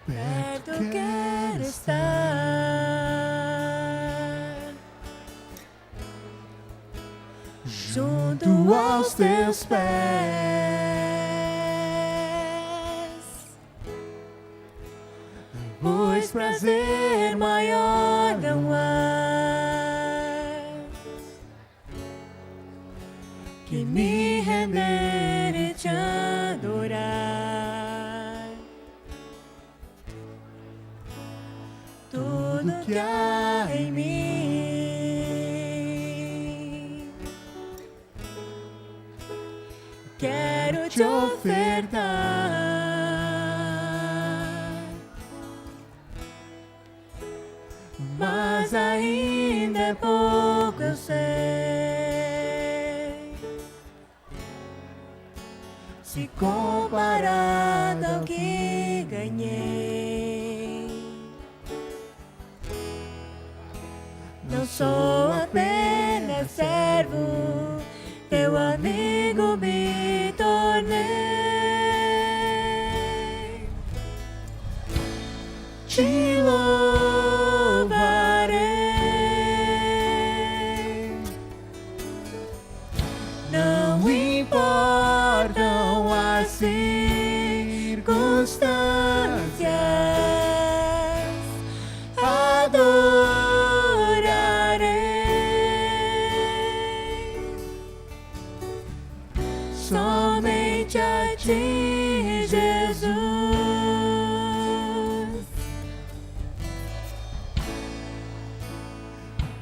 perto quero estar, junto aos teus pés, pois prazer maior não há que me render e te adorar. Tudo que há em mim quero te ofertar, mas ainda é pouco, eu sei. Se comparado ao que ganhei, não sou apenas servo, teu amigo me tornei. Te louvarei, não importam as circunstâncias, adorarei somente a ti, Jesus.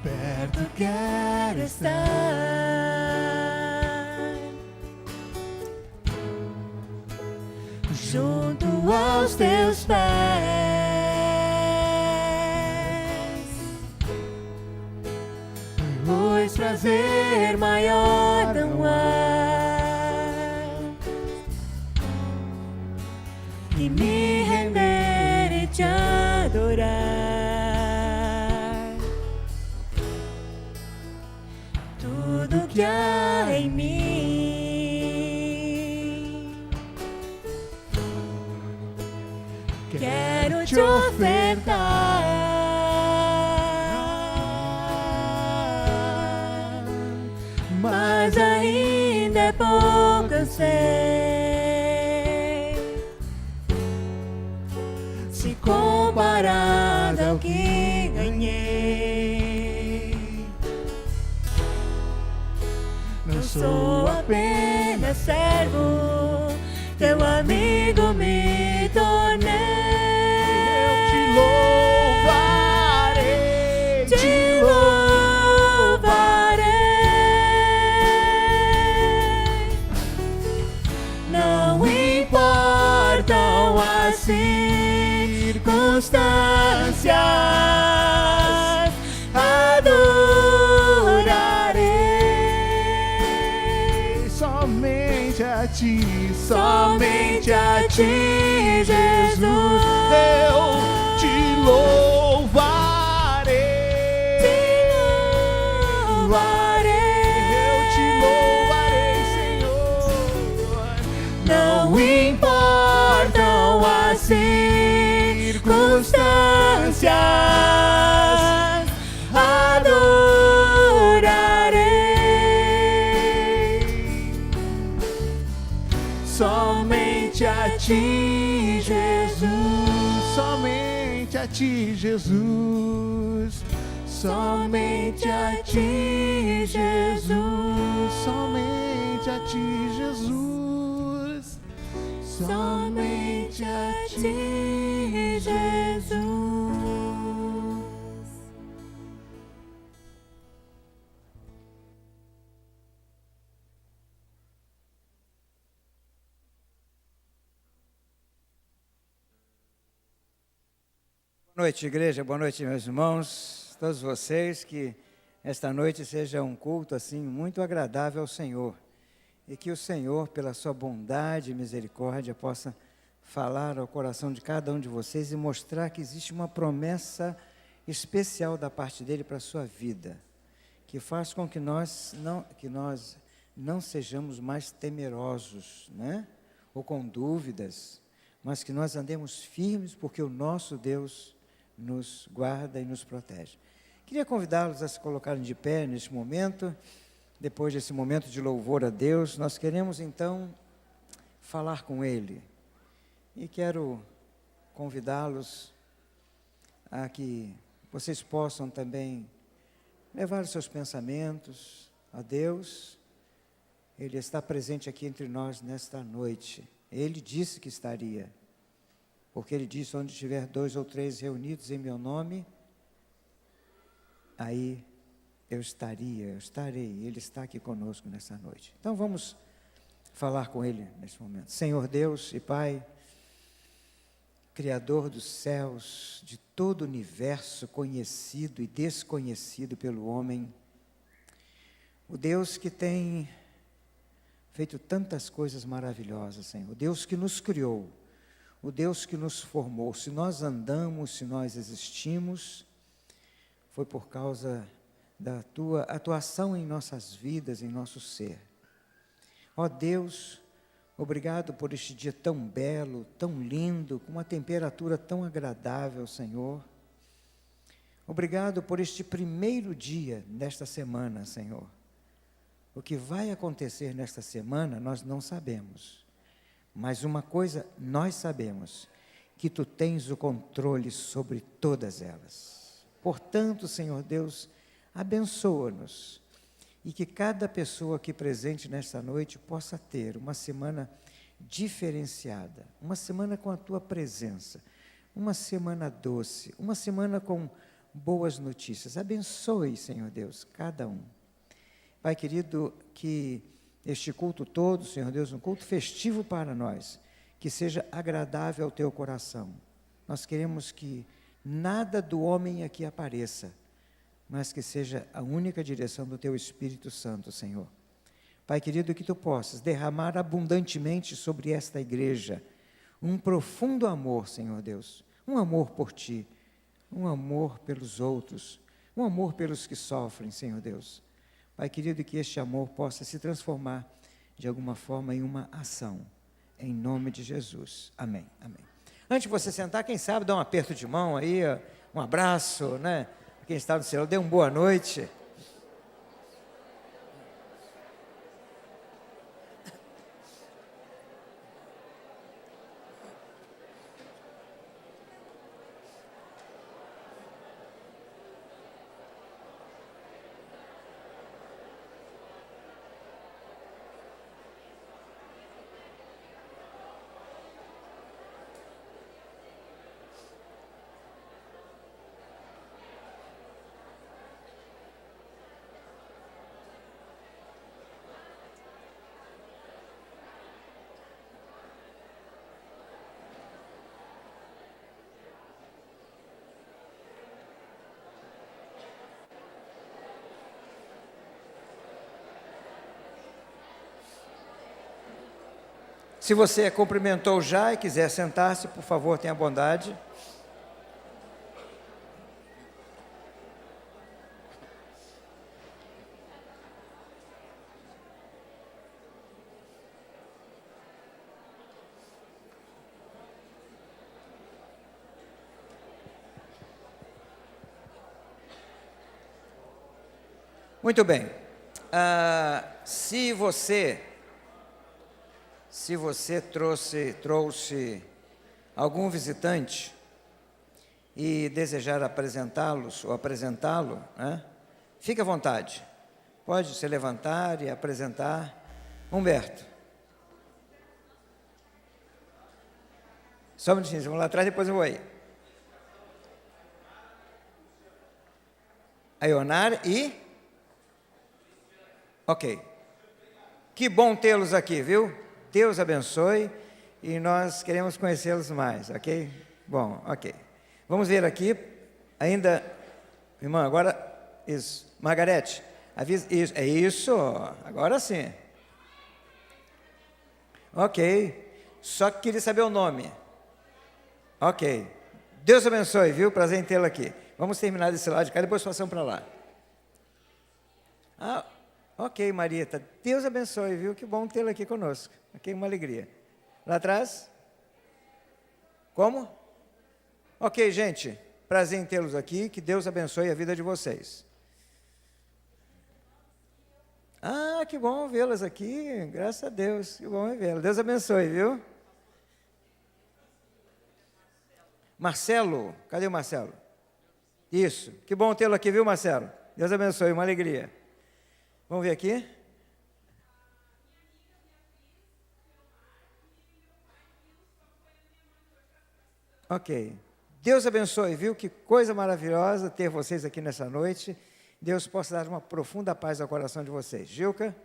Perto quero estar, junto aos teus pés, pois prazer maior não há que me render e te adorar. Tudo que há em mim quero te ofertar, mas ainda é pouco, eu sei. Se comparado ao que ganhei, não sou apenas servo, teu amigo me tornei. Te louvarei, não importam as circunstâncias, adorarei somente a ti, Jesus. Eu te louvarei, eu te louvarei, Senhor. Não importam as circunstâncias, adorarei somente a ti, Jesus. Somente a ti, Jesus. Somente a ti, Jesus. Somente a ti, Jesus. Somente a ti, Jesus. Boa noite, igreja, boa noite, meus irmãos, todos vocês, que esta noite seja um culto assim muito agradável ao Senhor, e que o Senhor, pela sua bondade e misericórdia, possa falar ao coração de cada um de vocês e mostrar que existe uma promessa especial da parte dele para a sua vida, que faz com que nós não sejamos mais temerosos, né? Ou com dúvidas, mas que nós andemos firmes, porque o nosso Deus nos guarda e nos protege. Queria convidá-los a se colocarem de pé neste momento, depois desse momento de louvor a Deus. Nós queremos então falar com Ele, e quero convidá-los a que vocês possam também levar os seus pensamentos a Deus. Ele está presente aqui entre nós nesta noite. Ele disse que estaria, porque Ele disse: onde tiver 2 ou 3 reunidos em meu nome, aí eu estarei. Ele está aqui conosco nessa noite. Então vamos falar com Ele nesse momento. Senhor Deus e Pai, Criador dos céus, de todo o universo conhecido e desconhecido pelo homem, o Deus que tem feito tantas coisas maravilhosas, Senhor, o Deus que nos criou, o Deus que nos formou. Se nós andamos, se nós existimos, foi por causa da Tua atuação em nossas vidas, em nosso ser. Ó Deus, obrigado por este dia tão belo, tão lindo, com uma temperatura tão agradável, Senhor. Obrigado por este primeiro dia desta semana, Senhor. O que vai acontecer nesta semana, nós não sabemos. Mas uma coisa nós sabemos, que Tu tens o controle sobre todas elas. Portanto, Senhor Deus, abençoa-nos. E que cada pessoa aqui presente nesta noite possa ter uma semana diferenciada, uma semana com a Tua presença, uma semana doce, uma semana com boas notícias. Abençoe, Senhor Deus, cada um. Pai querido, que este culto todo, Senhor Deus, um culto festivo para nós, que seja agradável ao Teu coração. Nós queremos que nada do homem aqui apareça, mas que seja a única direção do Teu Espírito Santo, Senhor. Pai querido, que Tu possas derramar abundantemente sobre esta igreja um profundo amor, Senhor Deus, um amor por Ti, um amor pelos outros, um amor pelos que sofrem, Senhor Deus. Pai querido, que este amor possa se transformar de alguma forma em uma ação, em nome de Jesus. Amém, amém. Antes de você sentar, quem sabe dá um aperto de mão aí, um abraço, né? Quem está no céu, dê uma boa noite. Se você cumprimentou já e quiser sentar-se, por favor, tenha bondade. Muito bem. Se você trouxe algum visitante e desejar apresentá-los ou apresentá-lo, né, fique à vontade. Pode se levantar e apresentar. Humberto. Só um minutinho, vamos lá atrás, depois eu vou aí. A Ionar e... Ok. Que bom tê-los aqui, viu? Deus abençoe e nós queremos conhecê-los mais, ok? Bom, ok. Vamos ver aqui, ainda, irmã, agora, isso. Margarete, avisa, isso, é isso, agora sim. Ok, só que queria saber o nome. Ok, Deus abençoe, viu? Prazer em tê-lo aqui. Vamos terminar desse lado de cá, depois passamos para lá. Ok, Marieta, Deus abençoe, viu? Que bom tê-la aqui conosco. Ok, uma alegria. Lá atrás? Como? Ok, gente, prazer em tê-los aqui, que Deus abençoe a vida de vocês. Ah, que bom vê-las aqui, graças a Deus, que bom vê-las. Deus abençoe, viu? Marcelo, cadê o Marcelo? Isso, que bom tê-lo aqui, viu, Marcelo? Deus abençoe, uma alegria. Vamos ver aqui? Ok. Deus abençoe, viu? Que coisa maravilhosa ter vocês aqui nessa noite. Deus possa dar uma profunda paz ao coração de vocês. Gilca?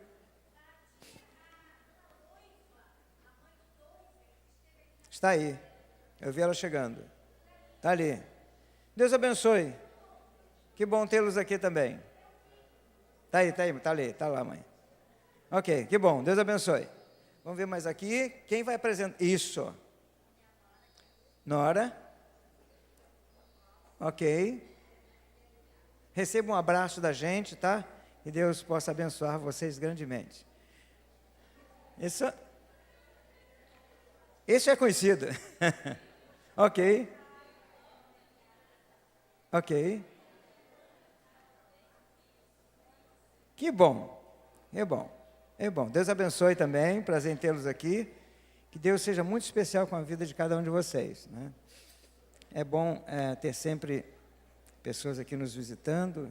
Está aí. Eu vi ela chegando. Está ali. Deus abençoe. Que bom tê-los aqui também. Está aí, está ali, está lá, mãe. Ok, que bom. Deus abençoe. Vamos ver mais aqui. Quem vai apresentar? Isso. Nora. Ok. Receba um abraço da gente, tá? E Deus possa abençoar vocês grandemente. Esse é conhecido. Ok. Ok. Que bom. É bom. É bom. Deus abençoe também. Prazer em tê-los aqui. Que Deus seja muito especial com a vida de cada um de vocês, né? É bom ter sempre pessoas aqui nos visitando.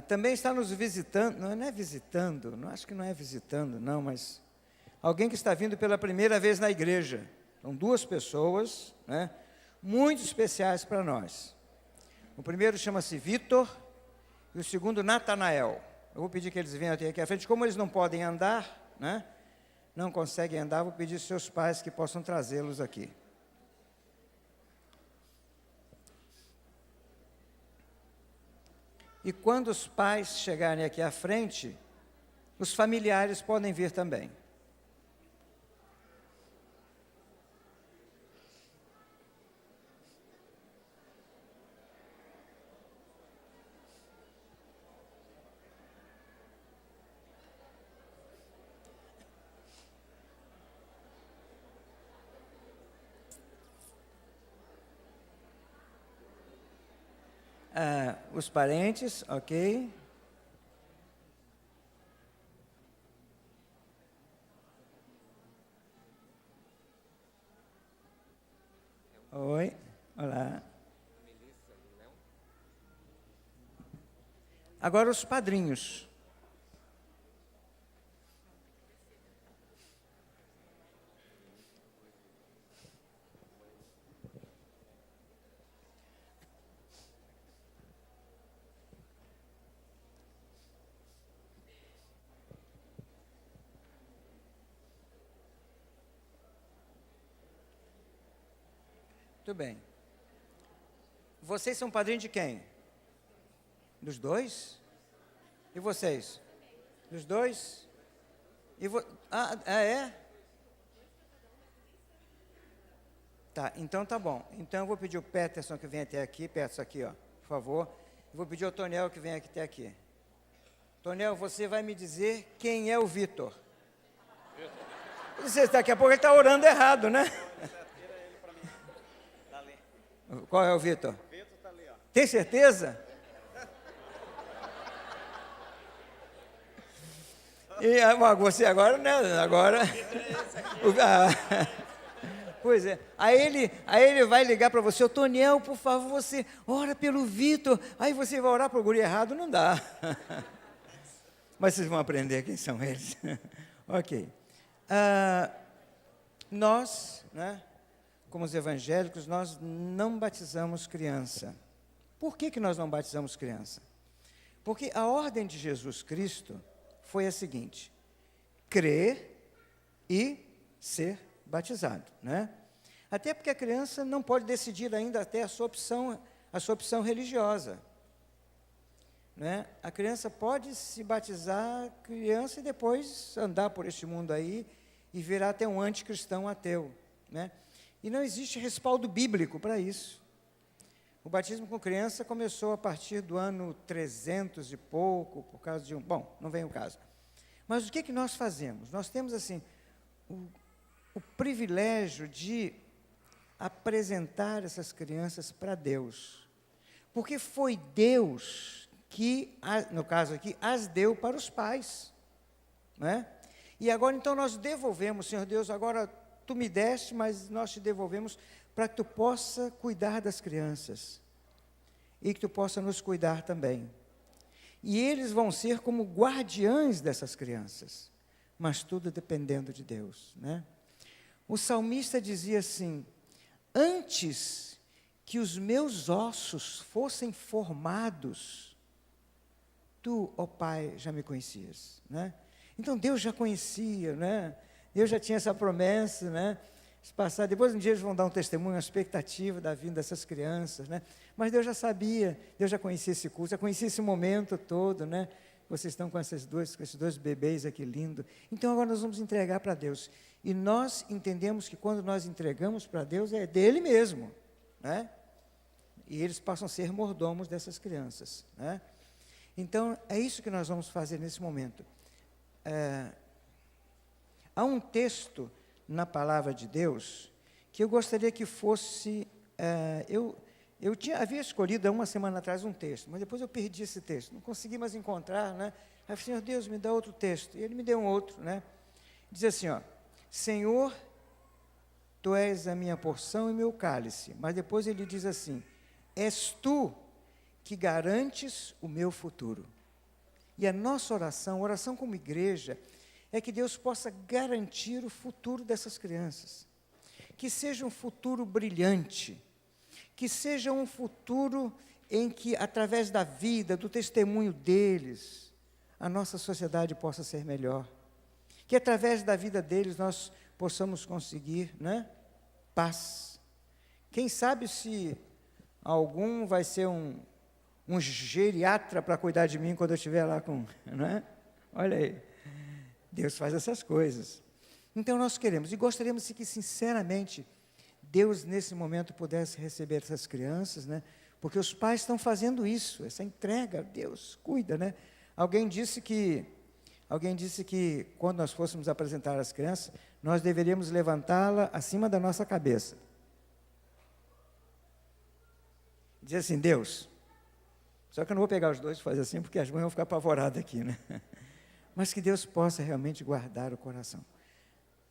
Também está nos visitando, não é visitando, não acho que não é visitando, não, mas alguém que está vindo pela primeira vez na igreja. São duas pessoas, né, muito especiais para nós. O primeiro chama-se Vitor e o segundo Natanael. Eu vou pedir que eles venham até aqui à frente. Como eles não podem andar, né, não conseguem andar, vou pedir aos seus pais que possam trazê-los aqui. E quando os pais chegarem aqui à frente, os familiares podem vir também. Os parentes, ok. Oi, olá. Agora os padrinhos. Muito bem. Vocês são padrinhos de quem? Dos dois? E vocês? Dos dois? É? Tá, então tá bom. Então eu vou pedir o Peterson que vem até aqui, Peterson aqui, ó, por favor. Eu vou pedir ao Tonel que vem aqui até aqui. Tonel, você vai me dizer quem é o Vitor. Daqui a pouco ele está orando errado, né? Qual é o Vitor? O Vitor está ali, ó. Tem certeza? E você agora, né? Agora. Pois é. Aí ele vai ligar para você, ô Toniel, por favor, você ora pelo Vitor. Aí você vai orar para o guri errado, não dá. Mas vocês vão aprender quem são eles. Ok. Nós, né? Como os evangélicos, nós não batizamos criança. Por que nós não batizamos criança? Porque a ordem de Jesus Cristo foi a seguinte: crer e ser batizado, né? Até porque a criança não pode decidir ainda até a sua opção religiosa, né? A criança pode se batizar criança e depois andar por este mundo aí e virar até um anticristão ateu, né? E não existe respaldo bíblico para isso. O batismo com criança começou a partir do ano 300 e pouco, por causa de bom, não vem o caso. Mas o que nós fazemos? Nós temos, assim, o privilégio de apresentar essas crianças para Deus. Porque foi Deus que, no caso aqui, as deu para os pais. Né? E agora então nós devolvemos, Senhor Deus, agora Tu me deste, mas nós te devolvemos para que Tu possa cuidar das crianças. E que Tu possa nos cuidar também. E eles vão ser como guardiães dessas crianças. Mas tudo dependendo de Deus. Né? O salmista dizia assim: antes que os meus ossos fossem formados, Tu, ó Pai, já me conhecias. Né? Então Deus já conhecia, né? Deus já tinha essa promessa, né? Depois um dia eles vão dar um testemunho, uma expectativa da vinda dessas crianças, né? Mas Deus já sabia, Deus já conhecia esse curso, já conhecia esse momento todo, né? Vocês estão com esses dois bebês aqui lindo. Então agora nós vamos entregar para Deus. E nós entendemos que quando nós entregamos para Deus é dele mesmo, né? E eles passam a ser mordomos dessas crianças, né? Então é isso que nós vamos fazer nesse momento. Há um texto na palavra de Deus que eu gostaria que fosse, havia escolhido há uma semana atrás um texto, mas depois eu perdi esse texto, não consegui mais encontrar, né? Aí eu falei: Senhor Deus, me dá outro texto, e Ele me deu um outro, né? Diz assim, ó: Senhor, Tu és a minha porção e meu cálice, mas depois ele diz assim: és Tu que garantes o meu futuro. E a nossa oração, oração como igreja, é que Deus possa garantir o futuro dessas crianças. Que seja um futuro brilhante, que seja um futuro em que, através da vida, do testemunho deles, a nossa sociedade possa ser melhor. Que através da vida deles nós possamos conseguir, né, paz. Quem sabe se algum vai ser um geriatra para cuidar de mim quando eu estiver lá com... Né? Olha aí, Deus faz essas coisas. Então nós queremos, e gostaríamos que sinceramente Deus nesse momento pudesse receber essas crianças, né? Porque os pais estão fazendo isso, essa entrega, Deus cuida, né? Alguém disse que quando nós fôssemos apresentar as crianças, nós deveríamos levantá-la acima da nossa cabeça. Dizer assim: Deus, só que eu não vou pegar os dois e fazer assim, porque as mães vão ficar apavoradas aqui, né? Mas que Deus possa realmente guardar o coração.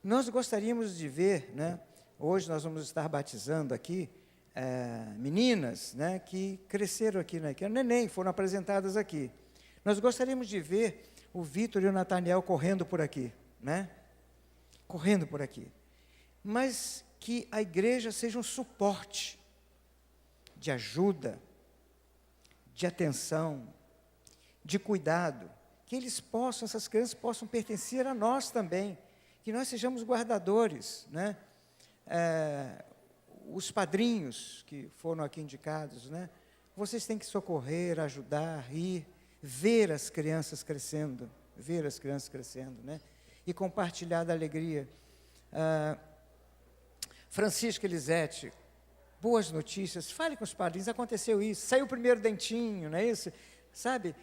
Nós gostaríamos de ver, né? Hoje nós vamos estar batizando aqui meninas, né? Que cresceram aqui, né? Que eram neném, foram apresentadas aqui. Nós gostaríamos de ver o Vitor e o Nataniel correndo por aqui, né? Correndo por aqui. Mas que a igreja seja um suporte de ajuda, de atenção, de cuidado, que essas crianças possam pertencer a nós também, que nós sejamos guardadores, né? Os padrinhos que foram aqui indicados, né? Vocês têm que socorrer, ajudar, rir, ver as crianças crescendo, né? E compartilhar da alegria. Francisco Elisete, boas notícias, fale com os padrinhos, aconteceu isso, saiu o primeiro dentinho, não é isso? Sabe?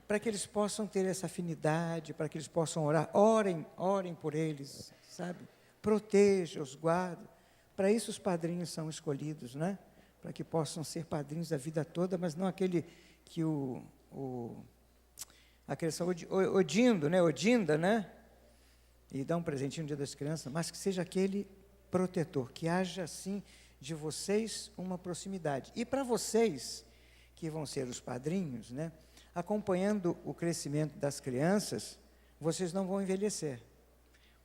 Para que eles possam ter essa afinidade, para que eles possam orar, orem por eles, sabe? Proteja-os, guarde. Para isso os padrinhos são escolhidos, né? Para que possam ser padrinhos a vida toda, mas não aquele que aqueles são Odinda, né? E dá um presentinho no dia das crianças, mas que seja aquele protetor, que haja assim de vocês uma proximidade. E para vocês, que vão ser os padrinhos, né? Acompanhando o crescimento das crianças, vocês não vão envelhecer.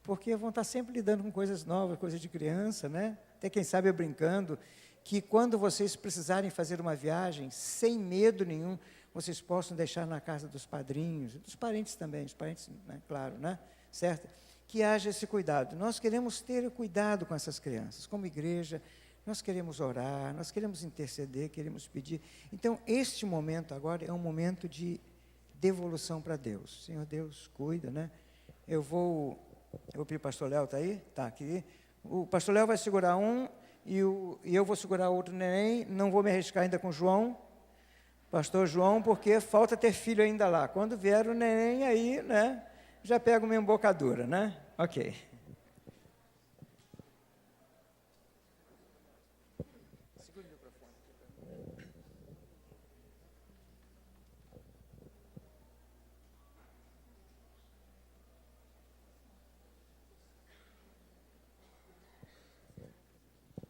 Porque vão estar sempre lidando com coisas novas, coisas de criança, né? Até quem sabe eu brincando, que quando vocês precisarem fazer uma viagem, sem medo nenhum, vocês possam deixar na casa dos padrinhos, dos parentes também, os parentes, né? Claro, né? Certo? Que haja esse cuidado. Nós queremos ter cuidado com essas crianças, como igreja, nós queremos orar, nós queremos interceder, queremos pedir. Então, este momento agora é um momento de devolução para Deus. Senhor Deus, cuida, né? Eu vou pedir, o pastor Léo está aí? Está aqui. O pastor Léo vai segurar um e eu vou segurar outro neném, não vou me arriscar ainda com o João, pastor João, porque falta ter filho ainda lá. Quando vier o neném aí, né, já pega uma embocadura, né? Ok.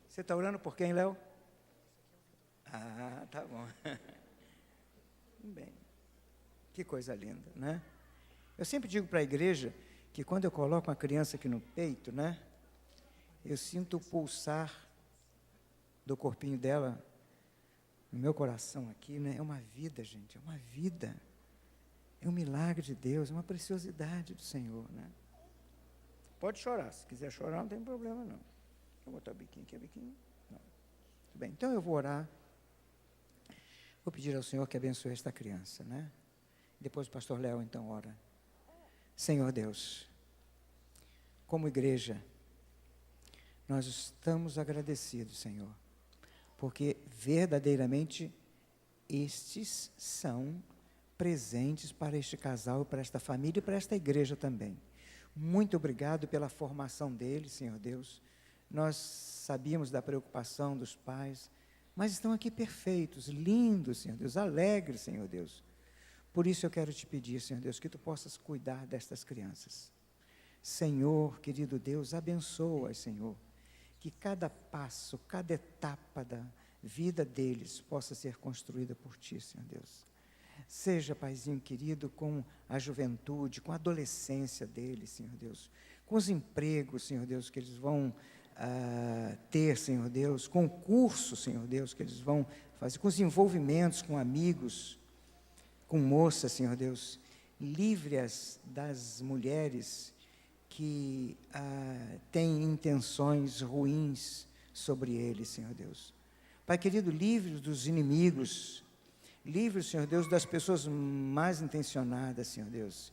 Você está orando por quem, Léo? Ah, tá bom. Bem, que coisa linda, né? Eu sempre digo para a igreja que quando eu coloco uma criança aqui no peito, né? Eu sinto o pulsar do corpinho dela no meu coração aqui, né? É uma vida, gente, é uma vida. É um milagre de Deus, é uma preciosidade do Senhor, né? Pode chorar, se quiser chorar não tem problema não. Vou botar o biquinho aqui, biquinho. Não. Tudo bem, então eu vou orar. Vou pedir ao Senhor que abençoe esta criança, né? Depois o pastor Léo, então, ora. Senhor Deus, como igreja, nós estamos agradecidos, Senhor, porque verdadeiramente estes são presentes para este casal, para esta família e para esta igreja também. Muito obrigado pela formação deles, Senhor Deus. Nós sabíamos da preocupação dos pais, mas estão aqui perfeitos, lindos, Senhor Deus, alegres, Senhor Deus. Por isso eu quero te pedir, Senhor Deus, que tu possas cuidar destas crianças. Senhor, querido Deus, abençoa-as, Senhor. Que cada passo, cada etapa da vida deles possa ser construída por ti, Senhor Deus. Seja, Paizinho querido, com a juventude, com a adolescência deles, Senhor Deus. Com os empregos, Senhor Deus, que eles vão ter, Senhor Deus. Com o curso, Senhor Deus, que eles vão fazer. Com os envolvimentos com amigos, com moças, Senhor Deus. Livre-as das mulheres que têm intenções ruins sobre eles, Senhor Deus. Pai querido, livre-os dos inimigos, livre-os, Senhor Deus, das pessoas mais intencionadas, Senhor Deus.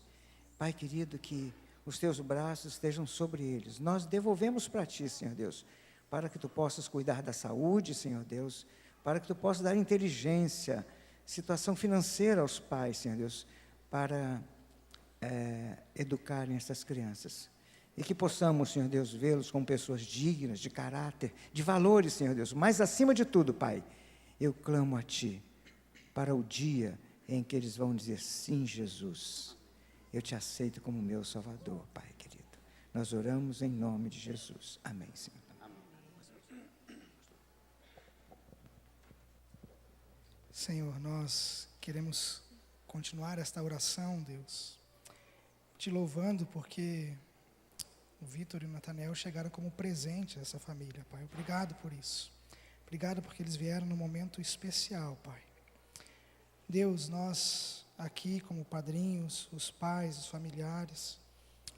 Pai querido, que os teus braços estejam sobre eles. Nós devolvemos para ti, Senhor Deus, para que tu possas cuidar da saúde, Senhor Deus, para que tu possas dar inteligência, situação financeira aos pais, Senhor Deus, para educarem essas crianças. E que possamos, Senhor Deus, vê-los como pessoas dignas, de caráter, de valores, Senhor Deus. Mas, acima de tudo, Pai, eu clamo a Ti, para o dia em que eles vão dizer, sim, Jesus, eu te aceito como meu Salvador, Pai querido. Nós oramos em nome de Jesus. Amém, Senhor. Senhor, nós queremos continuar esta oração, Deus, te louvando porque o Vitor e o Natanael chegaram como presente a essa família, Pai. Obrigado por isso. Obrigado porque eles vieram num momento especial, Pai. Deus, nós aqui como padrinhos, os pais, os familiares,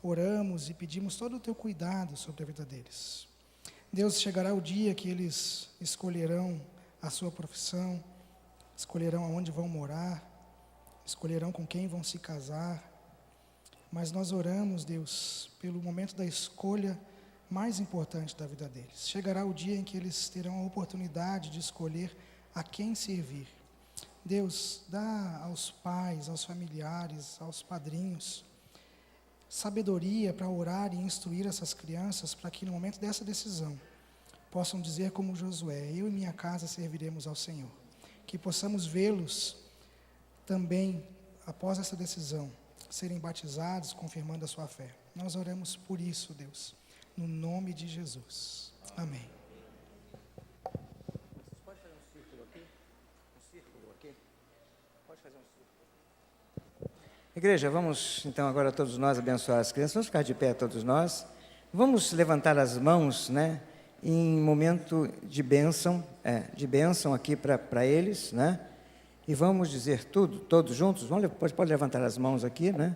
oramos e pedimos todo o teu cuidado sobre a vida deles. Deus, chegará o dia que eles escolherão a sua profissão, escolherão aonde vão morar, escolherão com quem vão se casar, mas nós oramos, Deus, pelo momento da escolha mais importante da vida deles. Chegará o dia em que eles terão a oportunidade de escolher a quem servir. Deus, dá aos pais, aos familiares, aos padrinhos, sabedoria para orar e instruir essas crianças, para que no momento dessa decisão, possam dizer como Josué, eu e minha casa serviremos ao Senhor. Que possamos vê-los também, após essa decisão, serem batizados, confirmando a sua fé. Nós oramos por isso, Deus, no nome de Jesus. Amém. Pode fazer um círculo aqui? Um círculo aqui? Pode fazer um círculo. Igreja, vamos então agora todos nós abençoar as crianças. Vamos ficar de pé todos nós. Vamos levantar as mãos, né? Em momento de bênção aqui para eles, né? E vamos dizer tudo, todos juntos. Pode levantar as mãos aqui, né?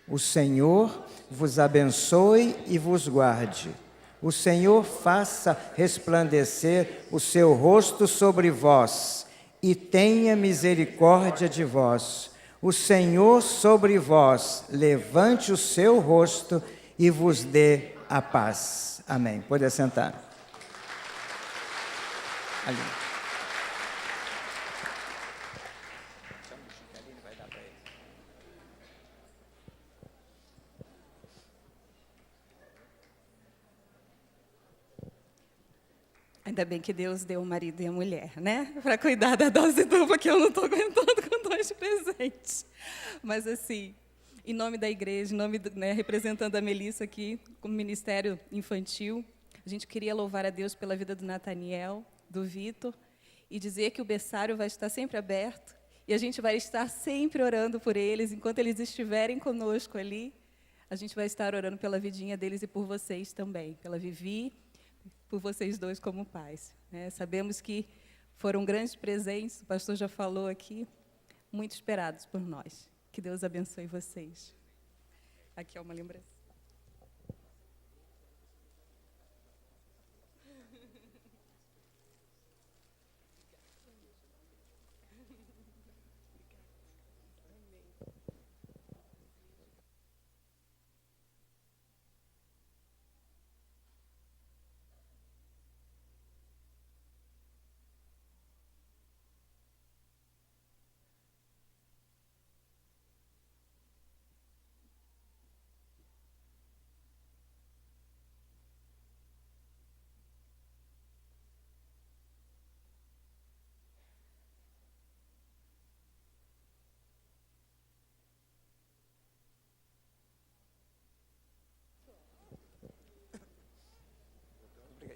O Senhor vos abençoe e vos guarde. O Senhor faça resplandecer o seu rosto sobre vós e tenha misericórdia de vós. O Senhor sobre vós levante o seu rosto e vos dê a paz. Amém. Pode assentar. Ali. Ainda bem que Deus deu o marido e a mulher, né? Para cuidar da dose dupla, que eu não estou aguentando com 2 presentes. Mas, assim, em nome da igreja, em nome representando a Melissa aqui, como Ministério Infantil, a gente queria louvar a Deus pela vida do Nathaniel, do Vitor, e dizer que o berçário vai estar sempre aberto, e a gente vai estar sempre orando por eles, enquanto eles estiverem conosco ali, a gente vai estar orando pela vidinha deles e por vocês também, pela Vivi, por vocês dois como pais. Né? Sabemos que foram grandes presentes, o pastor já falou aqui, muito esperados por nós. Que Deus abençoe vocês. Aqui é uma lembrança.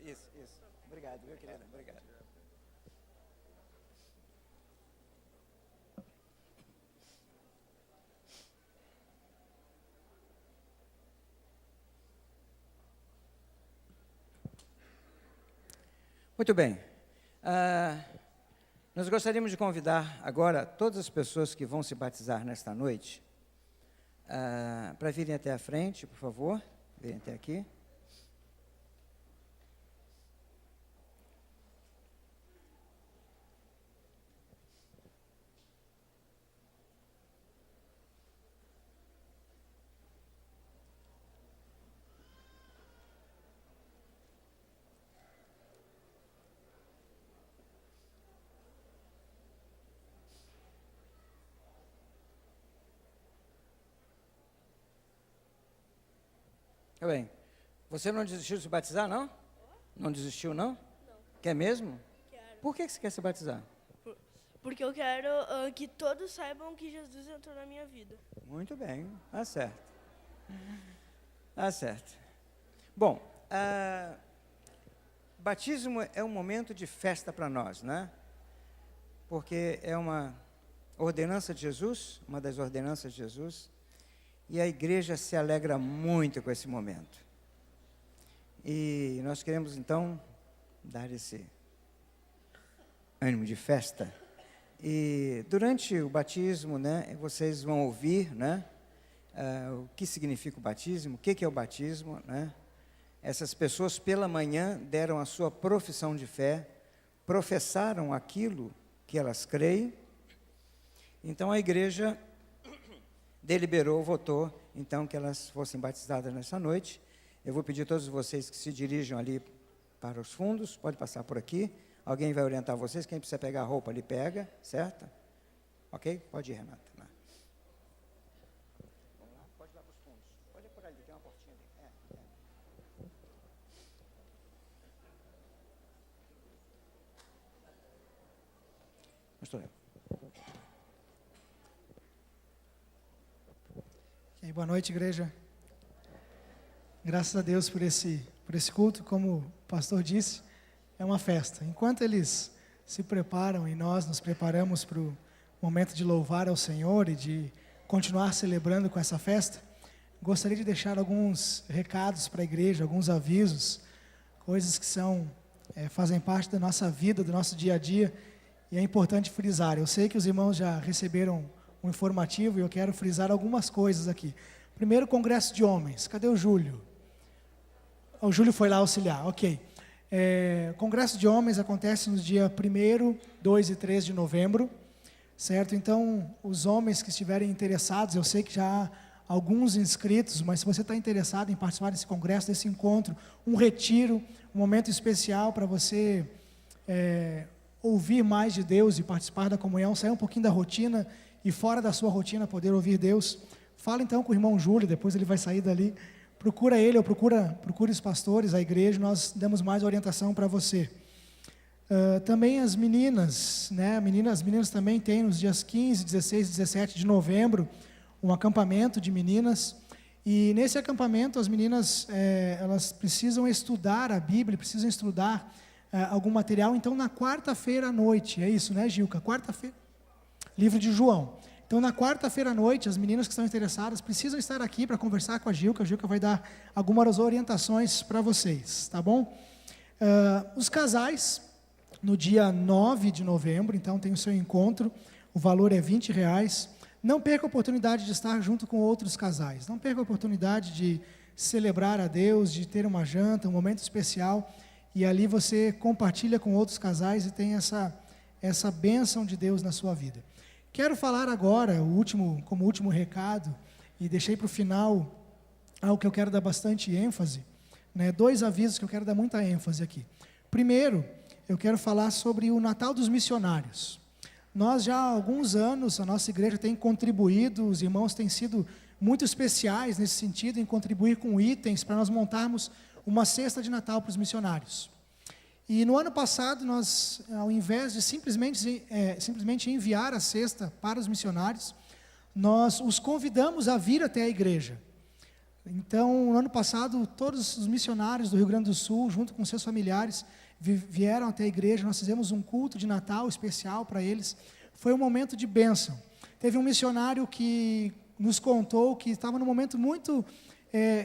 Isso. Obrigado, viu, querida? Obrigado. Muito bem. Nós gostaríamos de convidar agora todas as pessoas que vão se batizar nesta noite para virem até a frente, por favor. Virem até aqui. Muito bem. Você não desistiu de se batizar, não? Não desistiu, não? Não. Quer mesmo? Quero. Por que você quer se batizar? Porque eu quero que todos saibam que Jesus entrou na minha vida. Muito bem, tá certo. Tá certo. Bom, batismo é um momento de festa para nós, né? Porque é uma ordenança de Jesus, uma das ordenanças de Jesus, e a igreja se alegra muito com esse momento. E nós queremos, então, dar esse ânimo de festa. E durante o batismo, né, vocês vão ouvir, né, o que significa o batismo, o que é o batismo, né? Essas pessoas pela manhã deram a sua profissão de fé, professaram aquilo que elas creem. Então a igreja deliberou, votou, então que elas fossem batizadas nessa noite. Eu vou pedir a todos vocês que se dirijam ali para os fundos, pode passar por aqui. Alguém vai orientar vocês, quem precisa pegar a roupa ali pega, certo? Ok? Pode ir, Renata. Vamos lá, pode ir lá para os fundos. Pode ir por ali, tem uma portinha ali. Pastor Léo. Okay, boa noite, igreja. Graças a Deus por esse culto, como o pastor disse, é uma festa. Enquanto eles se preparam e nós nos preparamos para o momento de louvar ao Senhor e de continuar celebrando com essa festa, gostaria de deixar alguns recados para a igreja, alguns avisos, coisas que fazem parte da nossa vida, do nosso dia a dia, e é importante frisar. Eu sei que os irmãos já receberam um informativo e eu quero frisar algumas coisas aqui. Primeiro, Congresso de Homens. Cadê o Júlio? O Júlio foi lá auxiliar, ok. Congresso de Homens acontece nos dias 1º, 2 e 3 de novembro, certo? Então, os homens que estiverem interessados, eu sei que já há alguns inscritos, mas se você está interessado em participar desse congresso, desse encontro, um retiro, um momento especial para você ouvir mais de Deus e participar da comunhão, sair um pouquinho da rotina e fora da sua rotina poder ouvir Deus, fala então com o irmão Júlio, depois ele vai sair dali, procura ele ou procura os pastores, a igreja, nós damos mais orientação para você. Também as meninas, né? As meninas também têm nos dias 15, 16 e 17 de novembro um acampamento de meninas. E nesse acampamento as meninas elas precisam estudar a Bíblia, precisam estudar algum material. Então na quarta-feira à noite, é isso, né, Gilca? Quarta-feira, livro de João. Então na quarta-feira à noite as meninas que estão interessadas precisam estar aqui para conversar com a Gilca. A Gilca vai dar algumas orientações para vocês, tá bom? Os casais, no dia 9 de novembro, então tem o seu encontro, o valor é R$20. Não perca a oportunidade de estar junto com outros casais, não perca a oportunidade de celebrar a Deus, de ter uma janta, um momento especial, e ali você compartilha com outros casais e tem essa bênção de Deus na sua vida. Quero falar agora, como último recado, e deixei para o final algo que eu quero dar bastante ênfase, né? 2 avisos que eu quero dar muita ênfase aqui. Primeiro, eu quero falar sobre o Natal dos Missionários. Nós já há alguns anos, a nossa igreja tem contribuído, os irmãos têm sido muito especiais nesse sentido, em contribuir com itens para nós montarmos uma cesta de Natal para os missionários. E no ano passado, nós, ao invés de simplesmente enviar a cesta para os missionários, nós os convidamos a vir até a igreja. Então, no ano passado, todos os missionários do Rio Grande do Sul, junto com seus familiares, vieram até a igreja. Nós fizemos um culto de Natal especial para eles. Foi um momento de bênção. Teve um missionário que nos contou que estava num momento muito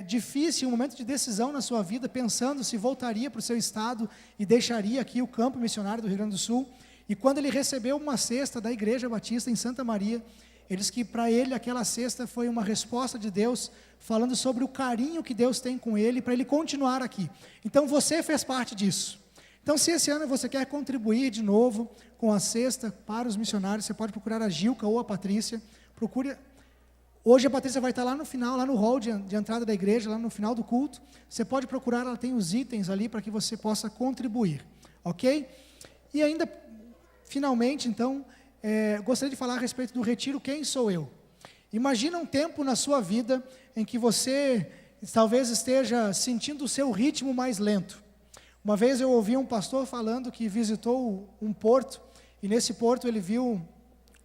difícil, um momento de decisão na sua vida, pensando se voltaria para o seu estado e deixaria aqui o campo missionário do Rio Grande do Sul. E quando ele recebeu uma cesta da Igreja Batista em Santa Maria, ele disse que para ele aquela cesta foi uma resposta de Deus, falando sobre o carinho que Deus tem com ele, para ele continuar aqui. Então você fez parte disso. Então, se esse ano você quer contribuir de novo com a cesta para os missionários, você pode procurar a Gilca ou a Patrícia. Procure. Hoje a Patrícia vai estar lá no final, lá no hall de entrada da igreja, lá no final do culto. Você pode procurar, ela tem os itens ali para que você possa contribuir, ok? E ainda, finalmente, então, gostaria de falar a respeito do retiro Quem Sou Eu? Imagina um tempo na sua vida em que você talvez esteja sentindo o seu ritmo mais lento. Uma vez eu ouvi um pastor falando que visitou um porto, e nesse porto ele viu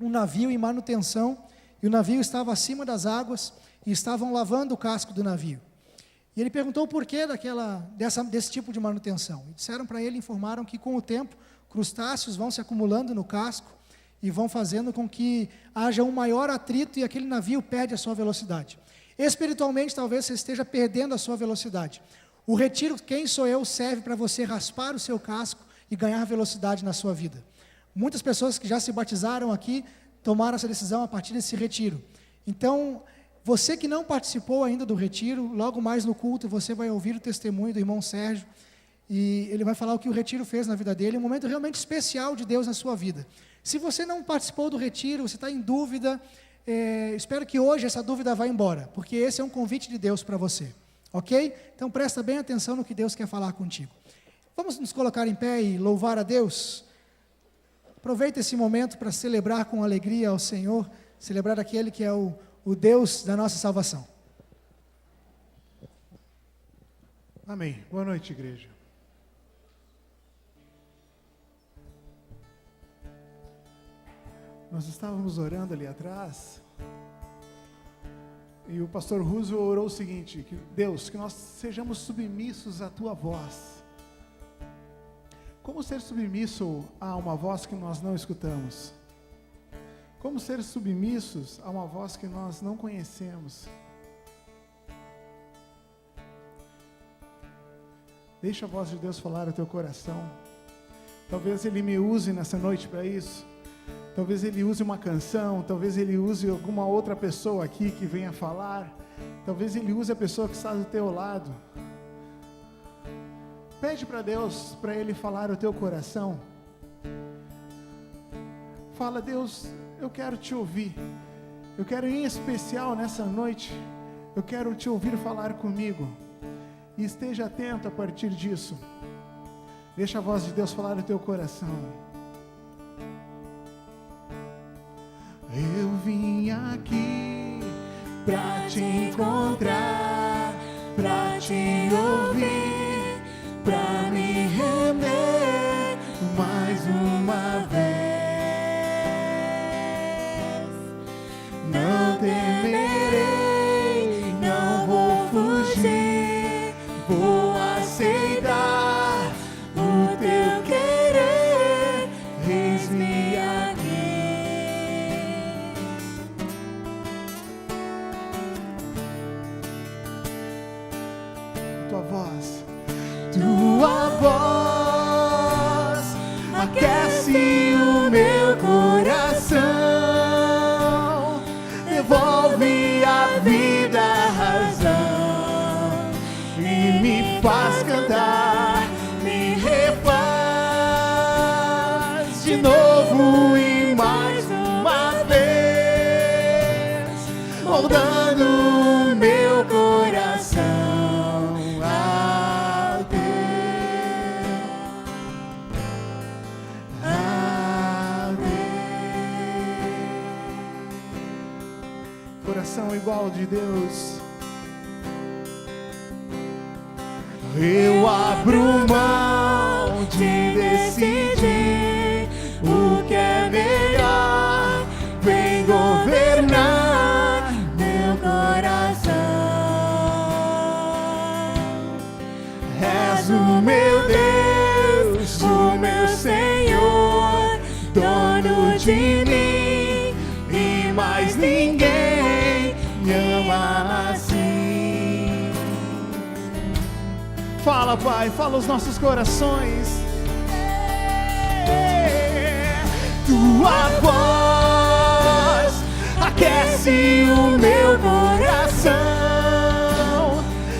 um navio em manutenção, e o navio estava acima das e estavam lavando o casco do navio. E ele perguntou o porquê desse tipo de manutenção. E disseram para ele, informaram que com o tempo, crustáceos vão se acumulando no casco, e vão fazendo com que haja um maior atrito, e aquele navio perde a sua velocidade. Espiritualmente, talvez você esteja perdendo a sua velocidade. O retiro Quem Sou Eu serve para você raspar o seu casco e ganhar velocidade na sua vida. Muitas pessoas que já se batizaram aqui tomaram essa decisão a partir desse retiro. Então, você que não participou ainda do retiro, logo mais no culto você vai ouvir o testemunho do irmão Sérgio, e ele vai falar o que o retiro fez na vida dele, um momento realmente especial de Deus na sua vida. Se você não participou do retiro, você está em dúvida, espero que hoje essa dúvida vá embora, porque esse é um convite de Deus para você. Ok? Então presta bem atenção no que Deus quer falar contigo. Vamos nos colocar em pé e louvar a Deus? Aproveita esse momento para celebrar com alegria ao Senhor, celebrar aquele que é o Deus da nossa salvação. Amém. Boa noite, igreja. Nós estávamos orando ali atrás, e o pastor Roosevelt orou o seguinte: que Deus, que nós sejamos submissos à tua voz. Como ser submisso a uma voz que nós não escutamos? Como ser submissos a uma voz que nós não conhecemos? Deixa a voz de Deus falar ao teu coração. Talvez Ele me use nessa noite para isso. Talvez Ele use uma canção, talvez Ele use alguma outra pessoa aqui que venha falar, talvez Ele use a pessoa que está do teu lado. Pede para Deus, para Ele falar o teu coração. Fala: Deus, eu quero te ouvir, eu quero em especial nessa noite, eu quero te ouvir falar comigo, e esteja atento a partir disso. Deixa a voz de Deus falar o teu coração. Eu vim aqui pra te encontrar, pra te ouvir, pra me render, mas aquece o meu coração, devolve a vida, a razão, e me faz cantar, me refaz de novo e mais uma vez, moldando o meu coração ao teu, ao teu. Coração igual de Deus. Eu abro mão de decidir o que é melhor, vem governar meu coração. És o meu Deus, o meu Senhor, dono de mim, e mais ninguém me ama assim. Fala, Pai, fala os nossos corações. Tua voz aquece o meu coração,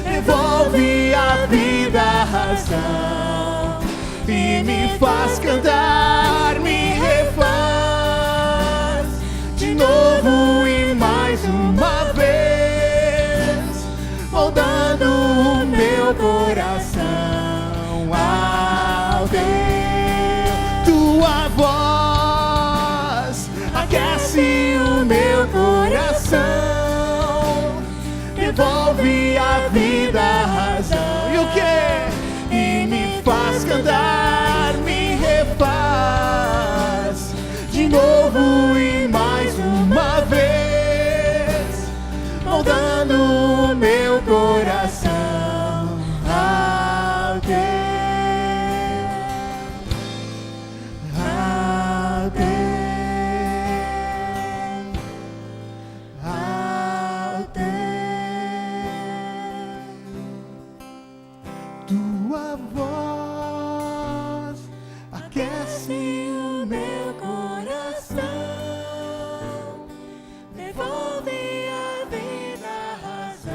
devolve a vida, a razão, e me faz cantar, me refaz de novo e mais uma vez, moldando o meu coração ao teu. Tua voz aquece o meu coração, devolve a vida, a razão, e o que? E me faz cantar, me refaz de novo e mais uma vez, moldando o meu coração ao teu, ao teu, ao teu. Tua voz aquece o meu coração, devolve a vida, a razão,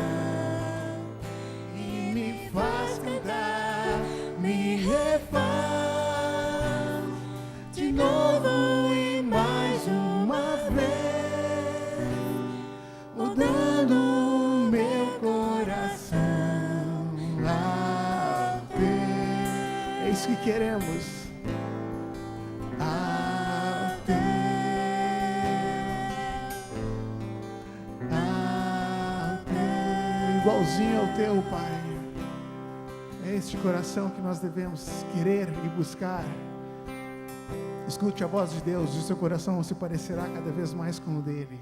e me faz cantar, me refaz de novo e mais uma vez, mudando o meu coração ao teu. É isso que queremos. Ao teu, ao teu. Igualzinho ao teu, Pai. É este coração que nós devemos querer e buscar. Escute a voz de Deus e o seu coração se parecerá cada vez mais com o dele.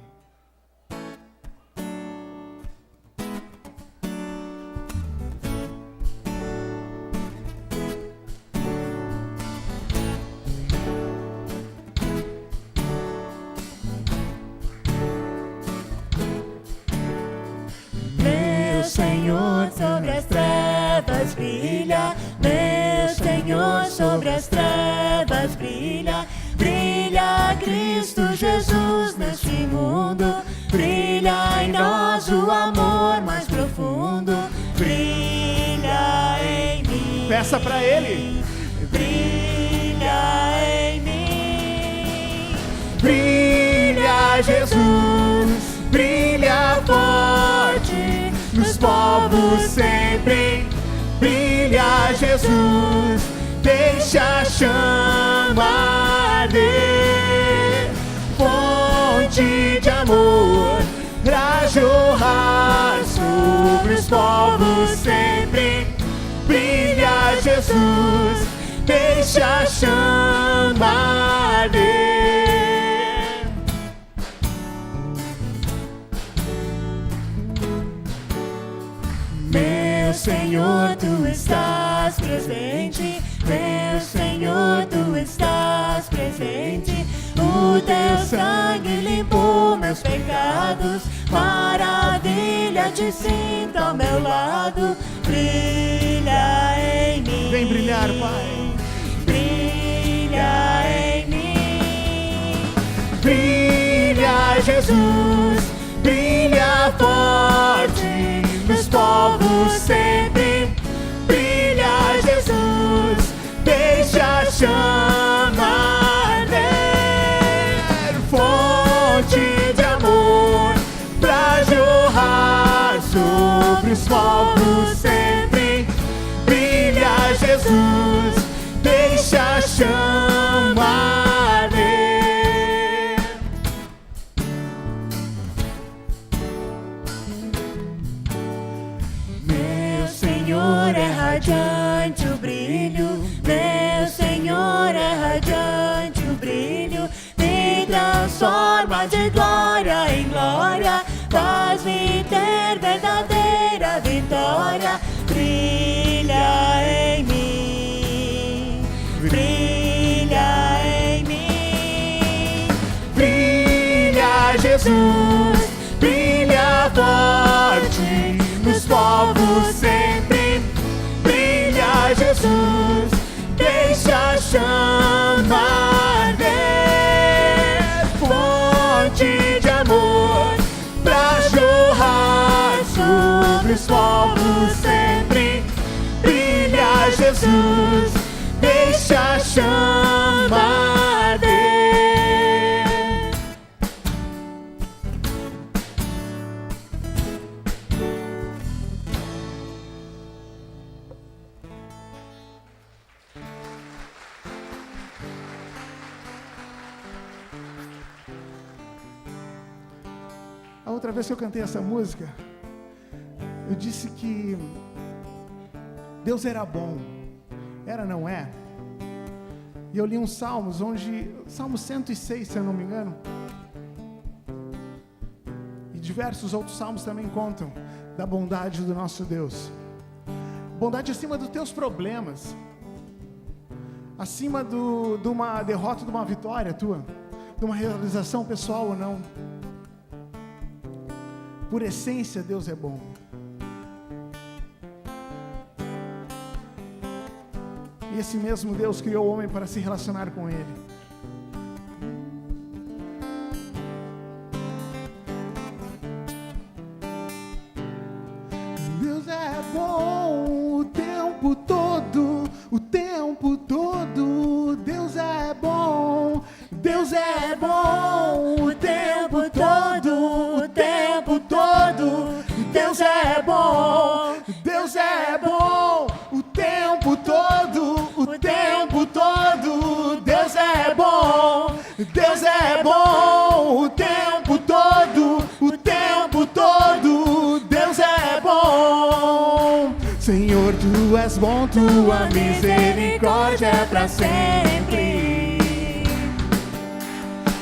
Meu Senhor, sobre as trevas brilha, meu Senhor, sobre as trevas brilha, brilha Cristo Jesus neste mundo, brilha em nós o amor mais profundo, brilha em mim. Peça pra Ele. Brilha em mim, Brilha, Jesus, brilha forte nos povos sempre. Brilha, Jesus, deixa a chama arder, fonte de amor pra jorrar sobre os povos sempre. Brilha, Jesus, deixa a chama arder. meu Senhor, Tu estás presente, meu Senhor, Tu estás presente. O Teu sangue limpou meus pecados, maravilha te sinto ao meu lado. Brilha em mim. Vem brilhar, Pai. Brilha em Jesus, brilha forte nos povos sempre. Brilha Jesus, deixa a chama arder. Fonte de amor pra jorrar sobre os povos sempre. Brilha Jesus, deixa a chama arder. Meu Senhor é radiante o brilho, meu Senhor é radiante o brilho, me transforma de glória em glória, faz-me ter verdadeira vitória. Brilha em mim, brilha em mim. Brilha Jesus, brilha forte nos povos sempre. Brilha Jesus, deixa a chama arder. Fonte de amor pra jorrar sobre os povos sempre. Brilha Jesus, deixa a chama arder. A outra vez que eu cantei essa música, eu disse que Deus era bom. Era, não é? E eu li uns salmos, Salmo 106, se eu não me engano, e diversos outros salmos também contam da bondade do nosso Deus. Bondade acima dos teus problemas, acima de uma derrota, de uma vitória tua, de uma realização pessoal ou não. Por essência, Deus é bom. E esse mesmo Deus criou o homem para se relacionar com Ele. Deus é bom o tempo todo, o tempo todo. Deus é bom, Deus é bom o tempo todo, o tempo todo. Deus é bom, Deus é bom o tempo todo, o tempo todo. Deus é bom, Deus é bom o tempo todo, o tempo todo. Deus é bom. Senhor, tu és bom, tua misericórdia é pra sempre.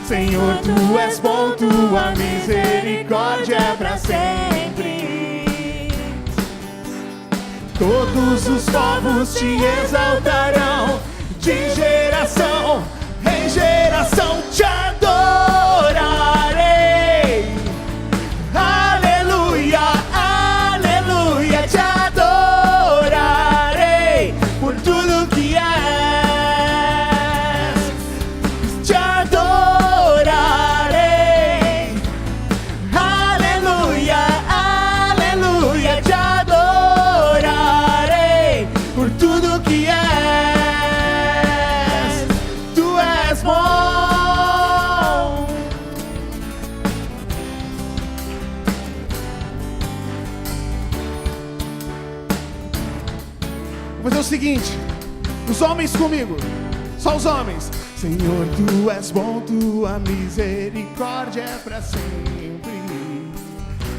Senhor, tu és bom, tua misericórdia é pra sempre. Todos os povos te exaltarão, de geração em geração te adorarei. Aleluia, aleluia, te adorarei por tudo que és. Te adorarei. Aleluia, aleluia, te adorarei por tudo que és. Tu és bom. Vou fazer o seguinte, os homens comigo, só os homens. Senhor, tu és bom, tua misericórdia é pra sempre.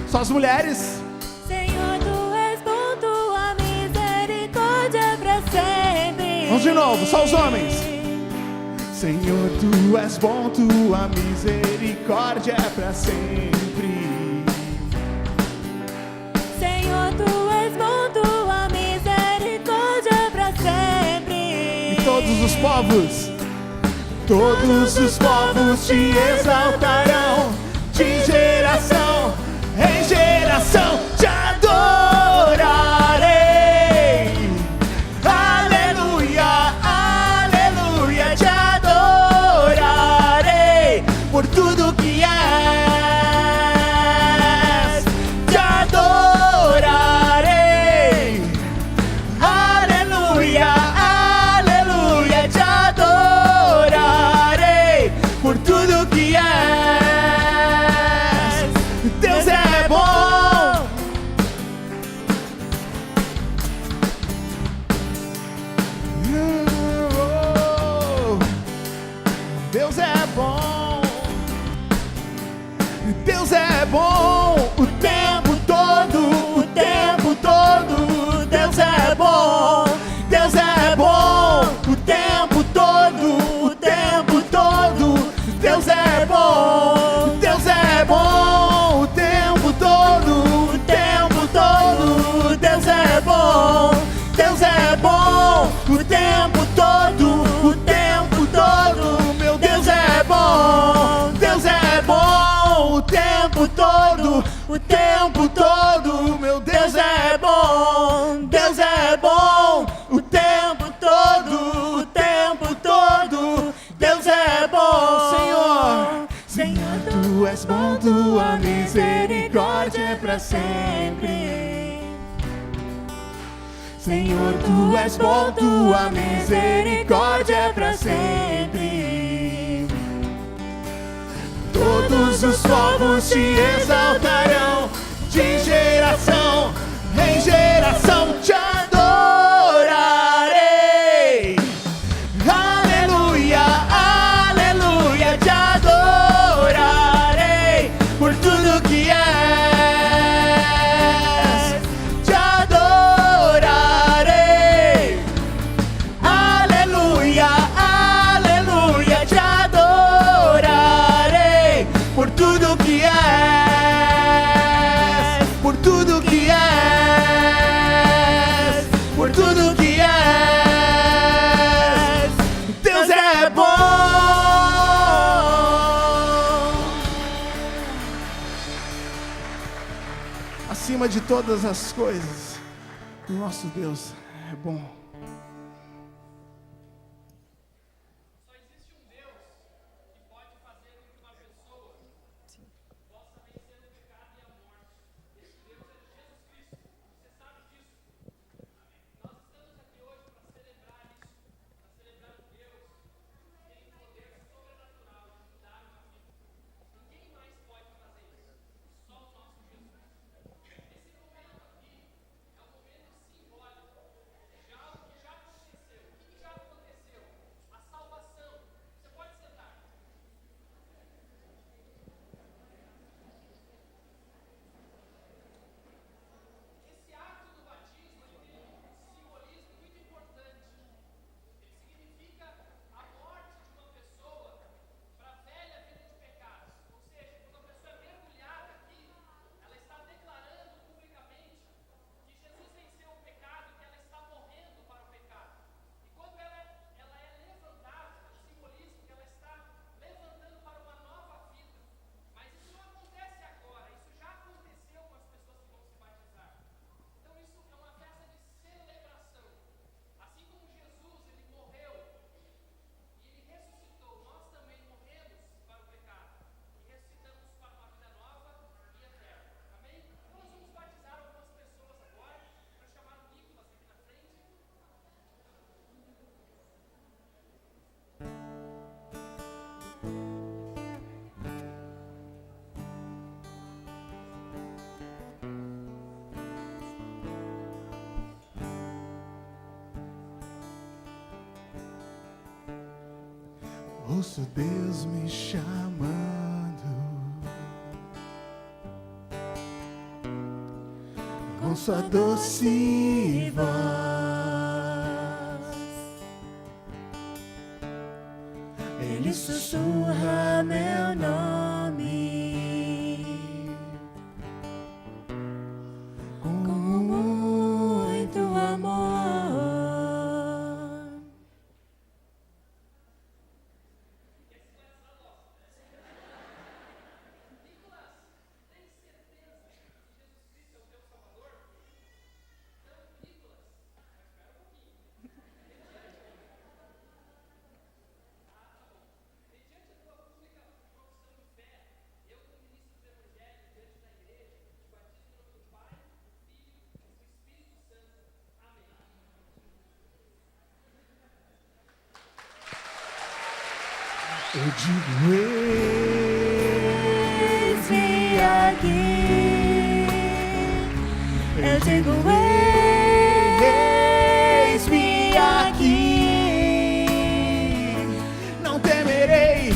Só as mulheres. Senhor, tu és bom, tua misericórdia é pra sempre. Vamos de novo, só os homens. Senhor, tu és bom, tua misericórdia é pra sempre. Senhor, tu és bom, tua misericórdia é pra sempre. E todos os povos te exaltarão, de geração em geração te adorarei. Aleluia, aleluia, te adorarei por tudo que és. Deus é bom. Deus é bom o tempo todo, o tempo todo. Deus é bom, Deus é bom o tempo todo, o tempo todo. Deus é bom, Deus é bom o tempo todo, o tempo todo. Deus é bom, Deus é bom o tempo todo, o tempo todo. Meu Deus é bom, Deus é bom o tempo todo, o tempo todo. Meu Deus é bom, Deus é bom o tempo todo, o tempo todo. Deus é bom, Senhor. Senhor, Tu és bom, Tua misericórdia é para sempre. Senhor, Tu és bom, Tua misericórdia é para sempre. Todos os povos te exaltarão, de geração em geração te adorarei. Aleluia, aleluia, te adorarei por tudo que és. Te adorarei. Aleluia, aleluia, te adorarei por tudo que és, por tudo que és, por tudo que és. Deus é bom. Acima de todas as coisas, o nosso Deus é bom. Ouço Deus me chamando, com sua doce voz. Ele sussurra meu nome com muito amor. Eu digo, eis-me aqui. Eu digo, eis-me aqui. Não temerei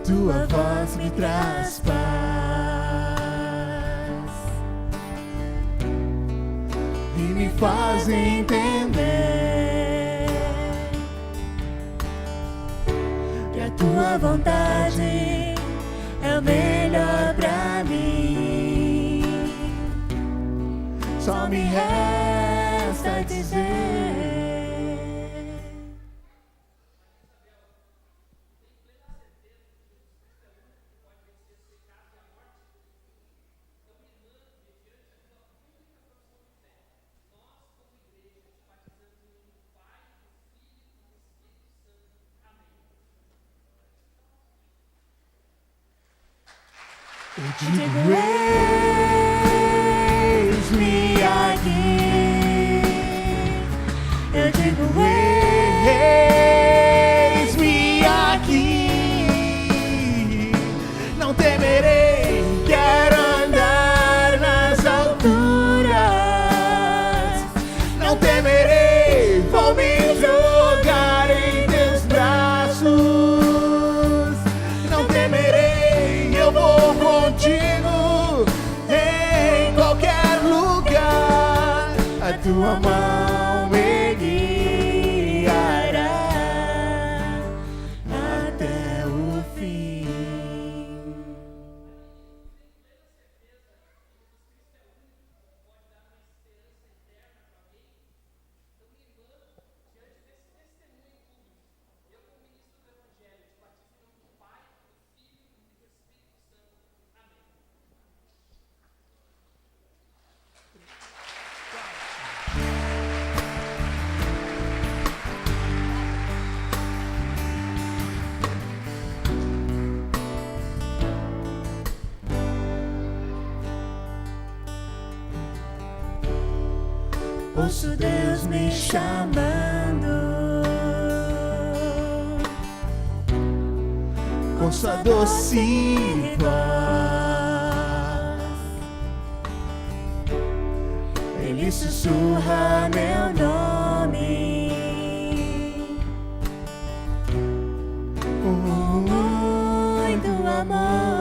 tua voz me traz paz. E me faz entender que a tua vontade é o melhor pra mim. Só me resta dizer: eu digo, eis-me aqui. Eu digo, eis-me aqui. Não temerei, quero andar nas alturas. Não temerei, vou me jogar em teus braços. Não temerei, eu vou contigo em qualquer lugar. A tua mão me guiará até o fim. Ouço Deus me chamando com sua doce voz. Ele sussurra meu nome com muito amor.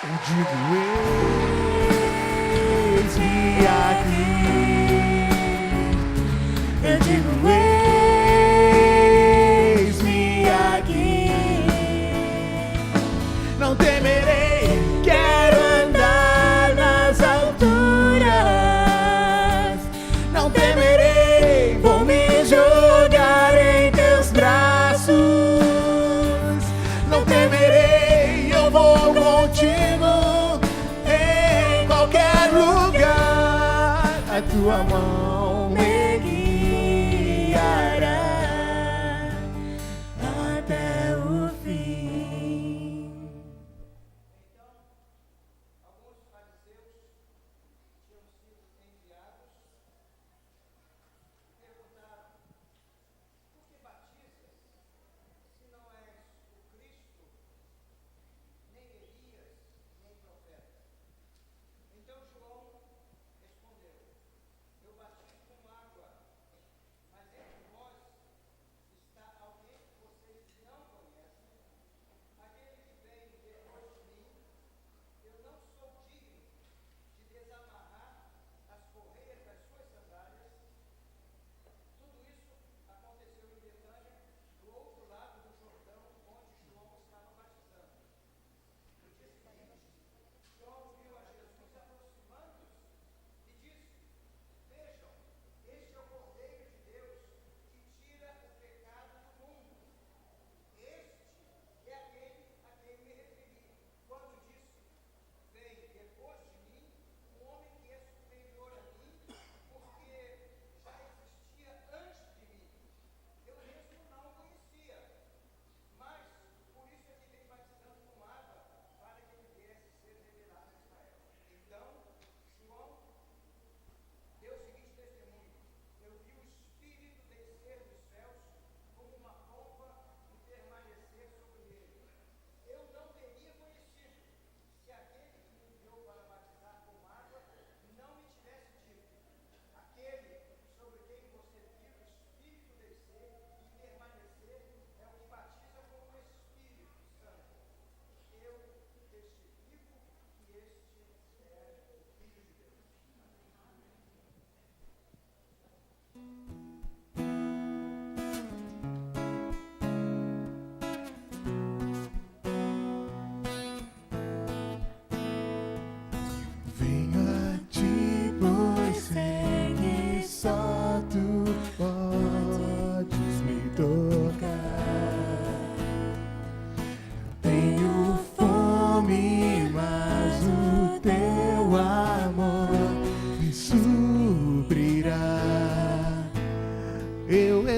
Eu digo, eis-me aqui. Eu digo, eis-me aqui. Não temerei, quero andar nas alturas. Não temerei, vou me jogar em teus braços. Não temerei, eu vou contigo em qualquer lugar. A tua mão me guiará até o fim. Então João respondeu: eu batizo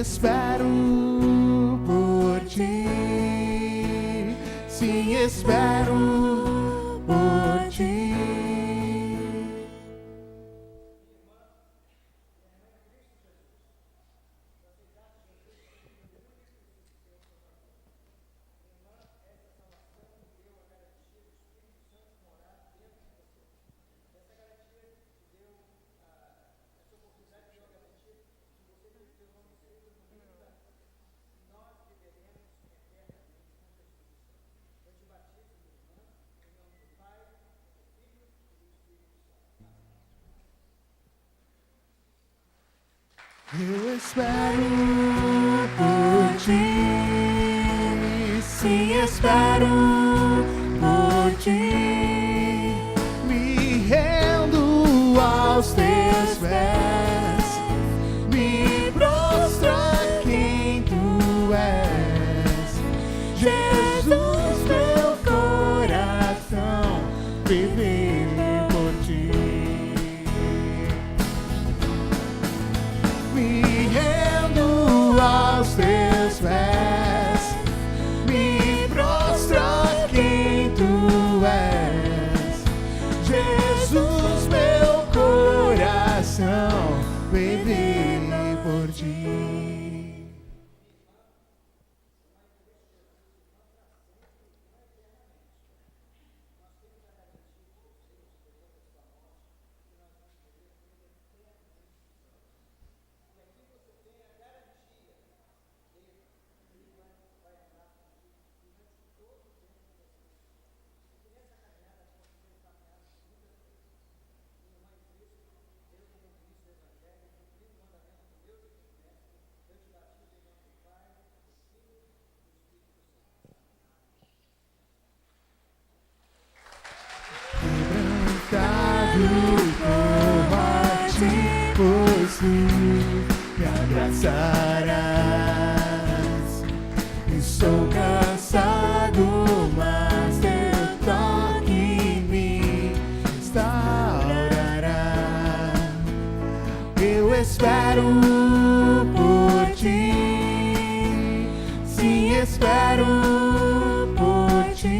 espero por ti. Sim, espero por ti. Eu espero por ti, sim, espero por ti. Me rendo aos teus pés, me prostro a quem tu és. Jesus, meu coração vive por ti. Me rendo aos teus pés, me prostro a quem tu és. Jesus, meu coração vive por ti. Por ti, pois tu me abraçarás. Estou cansado, mas teu toque em mim restaurará. Eu espero por ti, sim, espero por ti.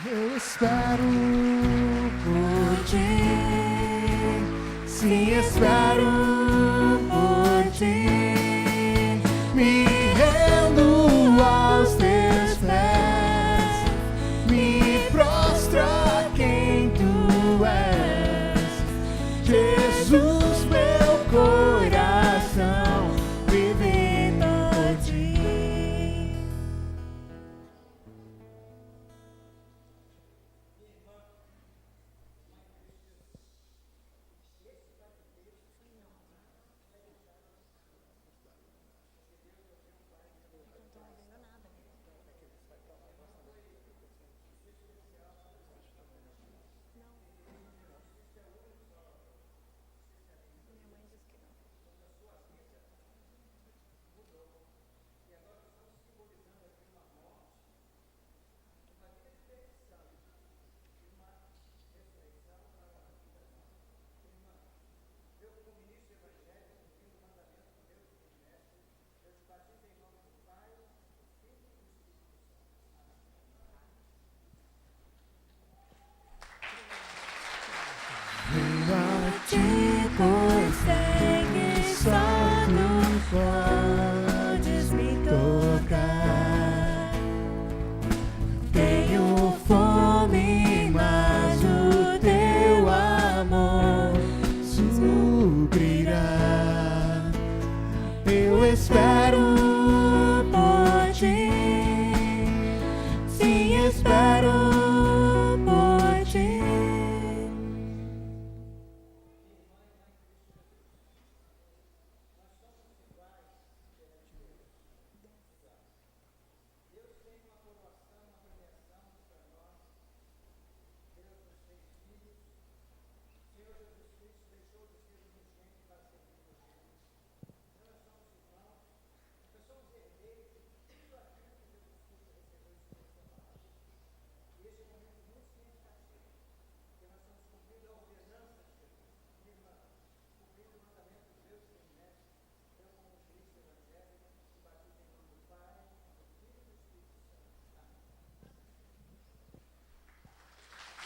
Eu espero por ti, sim, espero por ti. Me rendo aos teus pés, me prostro a quem tu és. Jesus, meu coração vive por ti.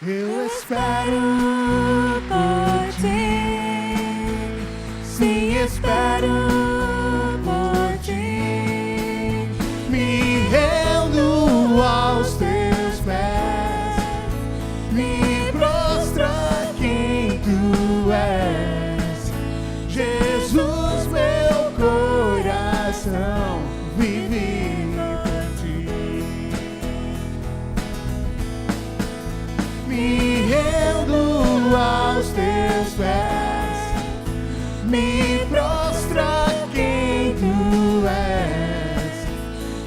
Eu espero por ti, sim, espero por ti. me rendo aos teus pés, me prostra quem tu és. Jesus, meu coração vive por ti. Me rendo aos teus pés, me prostra quem tu és.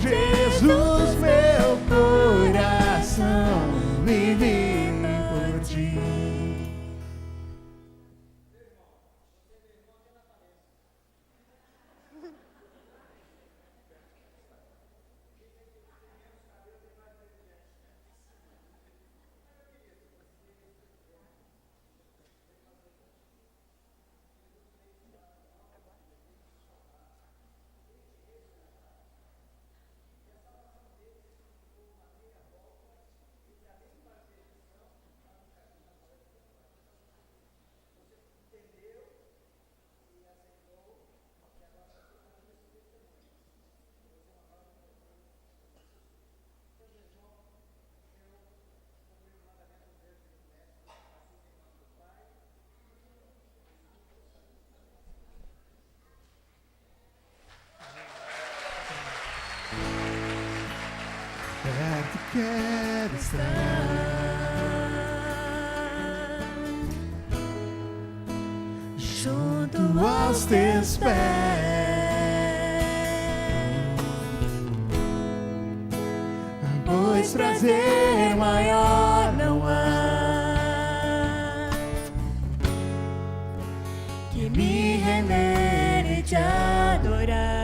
Jesus, meu coração vive por ti. Perto quero estar, Junto aos teus pés, pois prazer maior não há que me render e te adorar.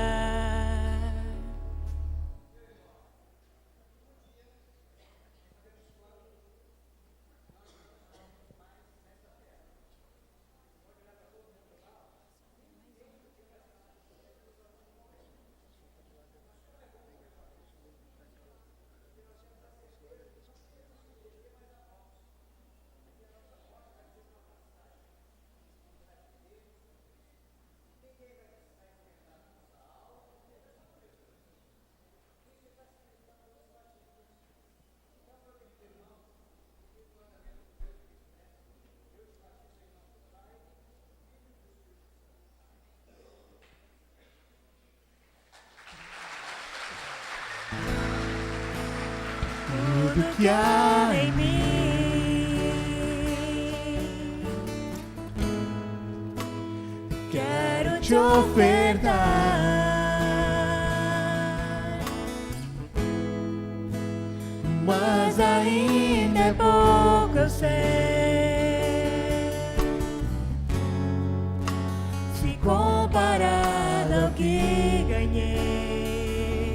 tudo que há em mim. Quero te ofertar, mas ainda é pouco, eu sei. Se comparado ao que ganhei,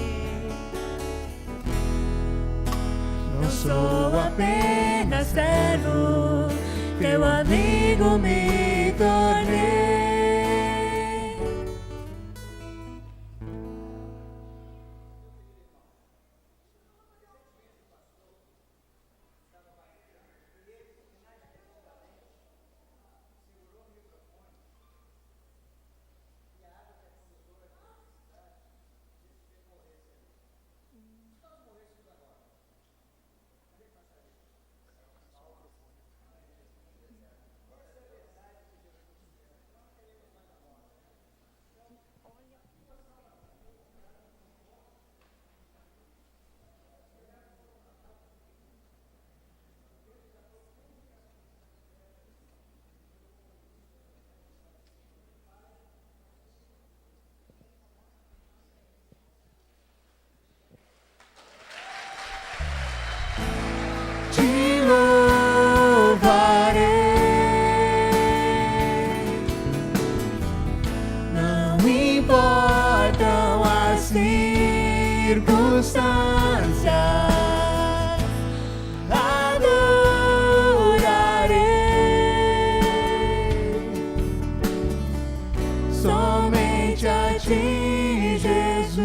não sou apenas servo, teu amigo me tornei. te louvarei, não importam as circunstâncias, adorarei somente a ti, Jesus.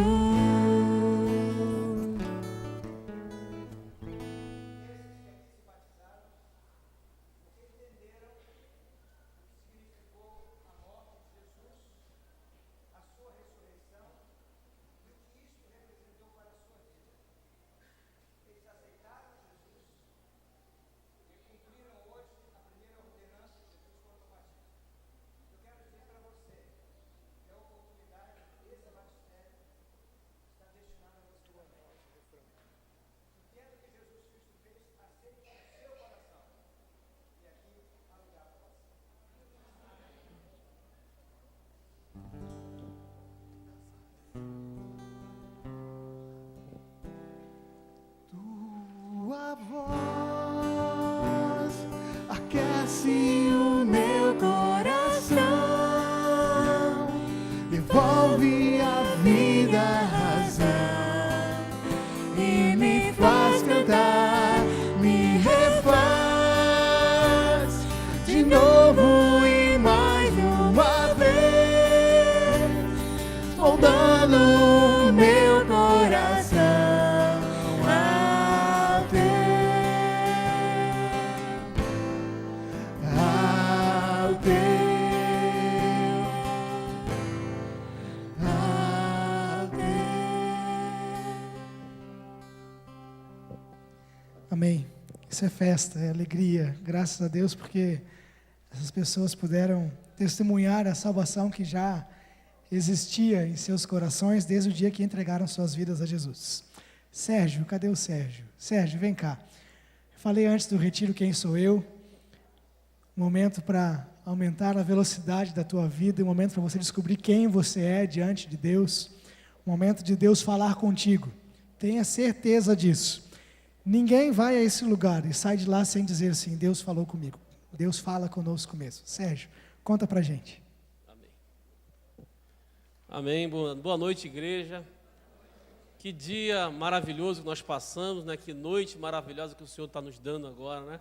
e me faz cantar, me refaz de novo e mais uma vez, moldando o meu coração ao teu, ao teu, ao teu. Amém. Isso é festa, é alegria. Graças a Deus, porque essas pessoas puderam testemunhar a salvação que já existia em seus corações desde o dia que entregaram suas vidas a Jesus. Sérgio, cadê o Sérgio? Sérgio, vem cá. Falei antes do retiro quem sou eu. Um momento para aumentar a velocidade da tua vida, um momento para você descobrir quem você é diante de Deus, um momento de Deus falar contigo. Tenha certeza disso. Ninguém vai a esse lugar e sai de lá sem dizer assim, Deus falou comigo. Deus fala conosco mesmo. Sérgio, conta pra gente. Amém. Boa noite, igreja. Que dia maravilhoso que nós passamos, né? Que noite maravilhosa que o Senhor está nos dando agora, né?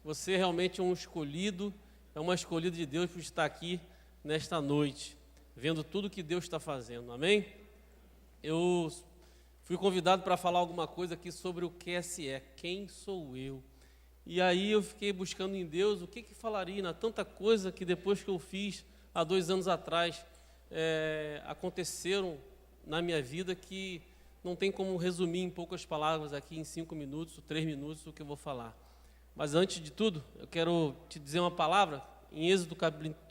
Você realmente é um escolhido, é uma escolhida de Deus por estar aqui nesta noite, vendo tudo que Deus está fazendo. Amém? Eu fui convidado para falar alguma coisa aqui sobre o QSE, quem sou eu? E aí eu fiquei buscando em Deus o que falaria, né? Tanta coisa que depois que eu fiz há 2 anos atrás, aconteceram na minha vida que não tem como resumir em poucas palavras aqui, em 5 minutos, ou 3 minutos, o que eu vou falar. Mas antes de tudo, eu quero te dizer uma palavra, em Êxodo capítulo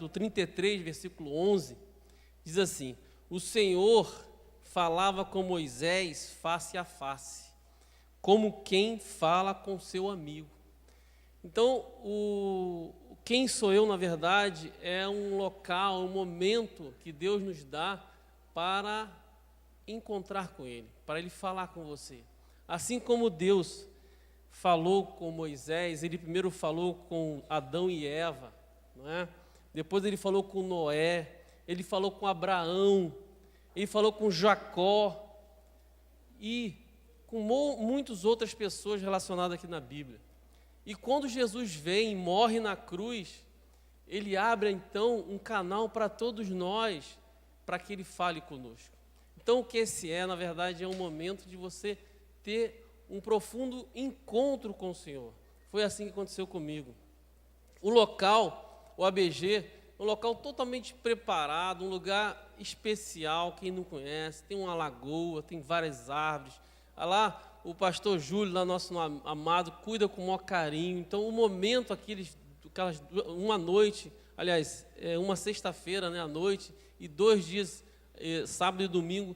33, versículo 11, diz assim, o Senhor falava com Moisés face a face, como quem fala com seu amigo. Então, quem sou eu, na verdade, é um local, um momento que Deus nos dá para encontrar com Ele, para Ele falar com você. Assim como Deus falou com Moisés, Ele primeiro falou com Adão e Eva, não é? Depois Ele falou com Noé, Ele falou com Abraão, Ele falou com Jacó e com muitas outras pessoas relacionadas aqui na Bíblia. E quando Jesus vem e morre na cruz, Ele abre então um canal para todos nós, para que Ele fale conosco. Então o que esse na verdade, é um momento de você ter um profundo encontro com o Senhor. Foi assim que aconteceu comigo. O local, o ABG, é um local totalmente preparado, um lugar especial, quem não conhece, tem uma lagoa, tem várias árvores. Lá o pastor Júlio, lá nosso amado, cuida com o maior carinho. Então o momento uma noite, aliás, uma sexta-feira, né, à noite, e 2 dias, sábado e domingo,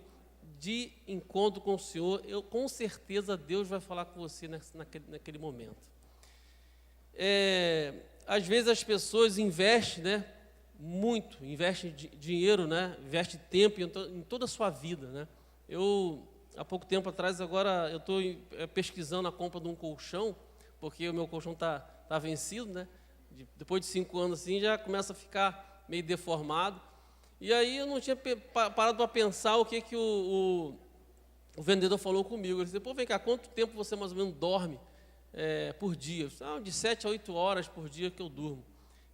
de encontro com o Senhor, com certeza Deus vai falar com você naquele momento. Às vezes as pessoas investem, né, muito, investem dinheiro, né, investem tempo em toda a sua vida, né. Há pouco tempo atrás, agora eu estou pesquisando a compra de um colchão, porque o meu colchão tá vencido, né, depois de 5 anos assim, já começa a ficar meio deformado. E aí eu não tinha parado para pensar o que o vendedor falou comigo. Ele disse, pô, vem cá, quanto tempo você mais ou menos dorme por dia? Eu disse, de 7 a 8 horas por dia que eu durmo.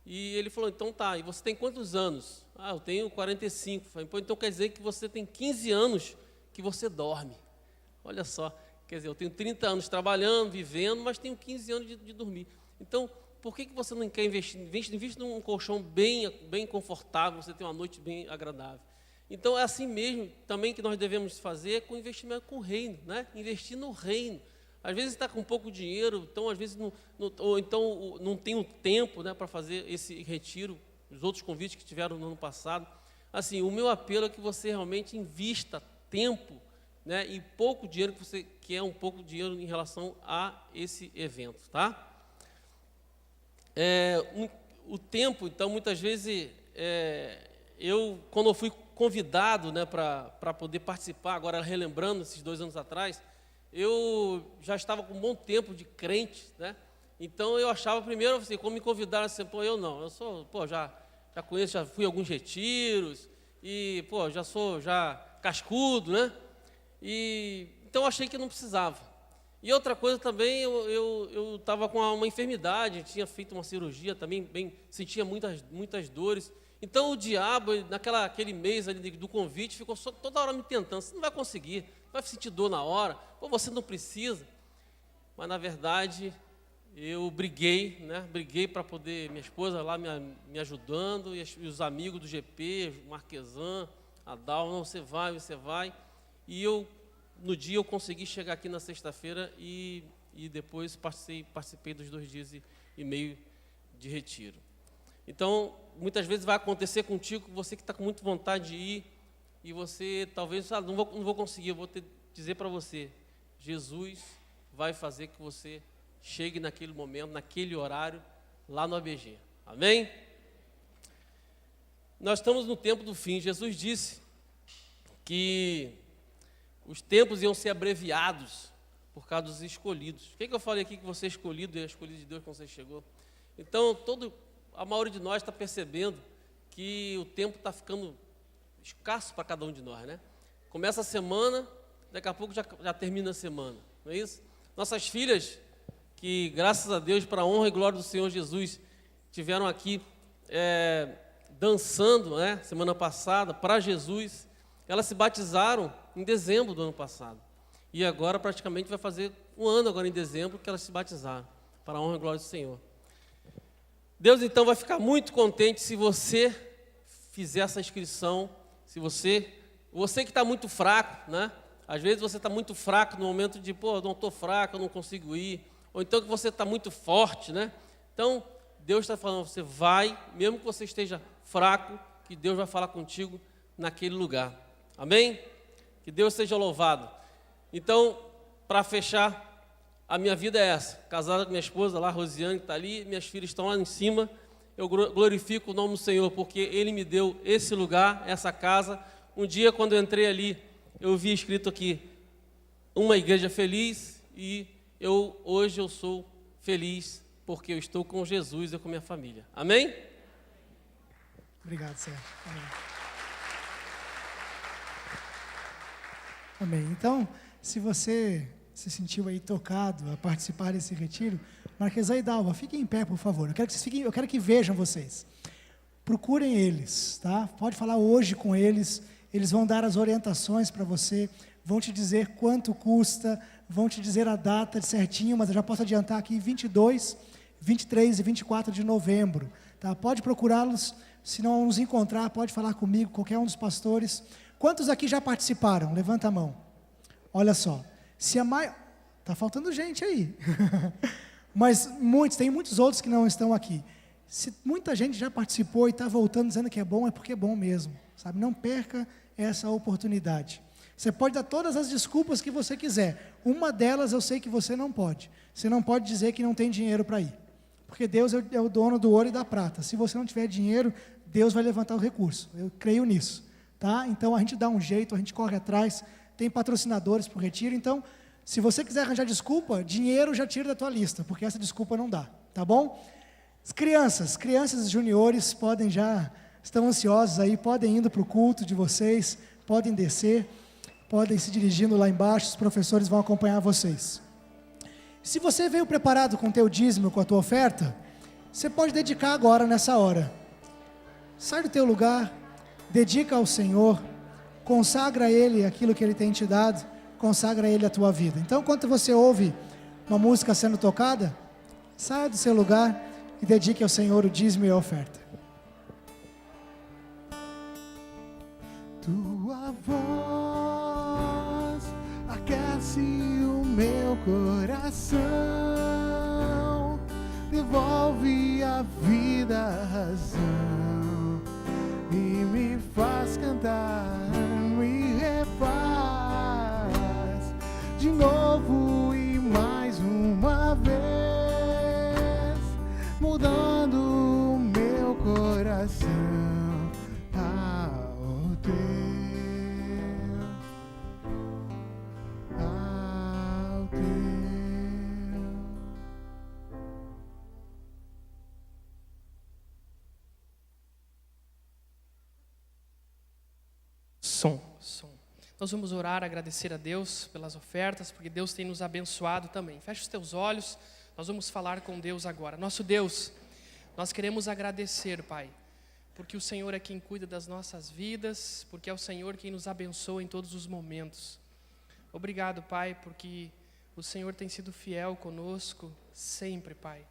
E ele falou, então tá, e você tem quantos anos? Eu tenho 45. Falei, pô, então quer dizer que você tem 15 anos que você dorme. Olha só, quer dizer, eu tenho 30 anos trabalhando, vivendo, mas tenho 15 anos de dormir. Então, por que você não quer investir? Investe num colchão bem confortável, você tem uma noite bem agradável. Então, é assim mesmo também que nós devemos fazer com investimento com o reino, né? Investir no reino. Às vezes está com pouco dinheiro, então às vezes não tem o tempo, né, para fazer esse retiro, os outros convites que tiveram no ano passado. Assim, o meu apelo é que você realmente invista tempo, né, e pouco dinheiro, que você quer um pouco de dinheiro em relação a esse evento, tá? O tempo, então, muitas vezes, quando eu fui convidado, né, para poder participar, agora relembrando esses 2 anos atrás, eu já estava com um bom tempo de crente, né? Então eu achava primeiro, assim, como me convidaram, assim, eu não, eu sou, já conheço, já fui a alguns retiros, e, já sou cascudo, né? Então eu achei que não precisava. E outra coisa também, eu estava com uma enfermidade, tinha feito uma cirurgia também, sentia muitas dores. Então o diabo, naquele mês ali do convite, ficou toda hora me tentando. Você não vai conseguir, vai sentir dor na hora, ou você não precisa. Mas na verdade, eu briguei, né? Briguei para poder, minha esposa lá me ajudando, e os amigos do GP, Marquesan, Adal, não, você vai. E no dia eu consegui chegar aqui na sexta-feira e depois participei dos 2 dias e meio de retiro. Então, muitas vezes vai acontecer contigo, você que está com muita vontade de ir, e você talvez, não vou conseguir, eu vou dizer para você, Jesus vai fazer que você chegue naquele momento, naquele horário, lá no ABG. Amém? Nós estamos no tempo do fim. Jesus disse que os tempos iam ser abreviados por causa dos escolhidos. O que eu falei aqui que você é escolhido e é escolhido de Deus quando você chegou? Então, a maioria de nós está percebendo que o tempo está ficando escasso para cada um de nós, né? Começa a semana, daqui a pouco já termina a semana, não é isso? Nossas filhas, que graças a Deus, para a honra e glória do Senhor Jesus, tiveram aqui dançando, né, semana passada, para Jesus. Elas se batizaram em dezembro do ano passado. E agora praticamente vai fazer 1 ano agora em dezembro que elas se batizaram, para a honra e glória do Senhor. Deus então vai ficar muito contente se você fizer essa inscrição, se você que está muito fraco, né? Às vezes você está muito fraco no momento de, não estou fraco, eu não consigo ir. Ou então que você está muito forte, né? Então, Deus está falando, você vai, mesmo que você esteja fraco, que Deus vai falar contigo naquele lugar. Amém? Que Deus seja louvado. Então, para fechar, a minha vida é essa. Casada com minha esposa lá, Rosiane, que está ali, minhas filhas estão lá em cima. Eu glorifico o nome do Senhor, porque Ele me deu esse lugar, essa casa. Um dia, quando eu entrei ali, eu vi escrito aqui, uma igreja feliz, e hoje eu sou feliz, porque eu estou com Jesus e com minha família. Amém? Obrigado, Sérgio. Amém. Amém. Então, se você se sentiu aí tocado a participar desse retiro, Marquesa e Dalva, fiquem em pé, por favor. Eu quero que vejam vocês. Procurem eles, tá? Pode falar hoje com eles. Eles vão dar as orientações para você, vão te dizer quanto custa, vão te dizer a data certinho, mas eu já posso adiantar aqui, 22, 23 e 24 de novembro. Tá? Pode procurá-los, se não nos encontrar, pode falar comigo, qualquer um dos pastores. Quantos aqui já participaram? Levanta a mão. Olha só, está faltando gente aí. Mas tem muitos outros que não estão aqui. Se muita gente já participou e está voltando dizendo que é bom, é porque é bom mesmo. Sabe? Não perca essa oportunidade. Você pode dar todas as desculpas que você quiser. Uma delas eu sei que você não pode. Você não pode dizer que não tem dinheiro para ir. Porque Deus é o dono do ouro e da prata. Se você não tiver dinheiro, Deus vai levantar o recurso. Eu creio nisso. Tá? Então a gente dá um jeito, a gente corre atrás. Tem patrocinadores para o retiro. Então, se você quiser arranjar desculpa, dinheiro já tira da tua lista, porque essa desculpa não dá. Tá bom? As crianças juniores estão ansiosos aí, podem ir para o culto de vocês, podem descer, podem se dirigindo lá embaixo, os professores vão acompanhar vocês. Se você veio preparado com o teu dízimo, com a tua oferta, você pode dedicar agora, nessa hora. Sai do teu lugar, dedica ao Senhor, consagra a Ele aquilo que Ele tem te dado, consagra a Ele a tua vida. Então, enquanto você ouve uma música sendo tocada, saia do seu lugar e dedique ao Senhor o dízimo e a oferta. Tua voz aquece o meu coração, devolve a vida, a razão e me faz cantar, me refaz de novo e mais uma vez, mudando o meu coração. Som. Nós vamos orar, agradecer a Deus pelas ofertas, porque Deus tem nos abençoado também. Feche os teus olhos, nós vamos falar com Deus agora. Nosso Deus, nós queremos agradecer, Pai, porque o Senhor é quem cuida das nossas vidas, porque é o Senhor quem nos abençoa em todos os momentos. Obrigado, Pai, porque o Senhor tem sido fiel conosco sempre, Pai.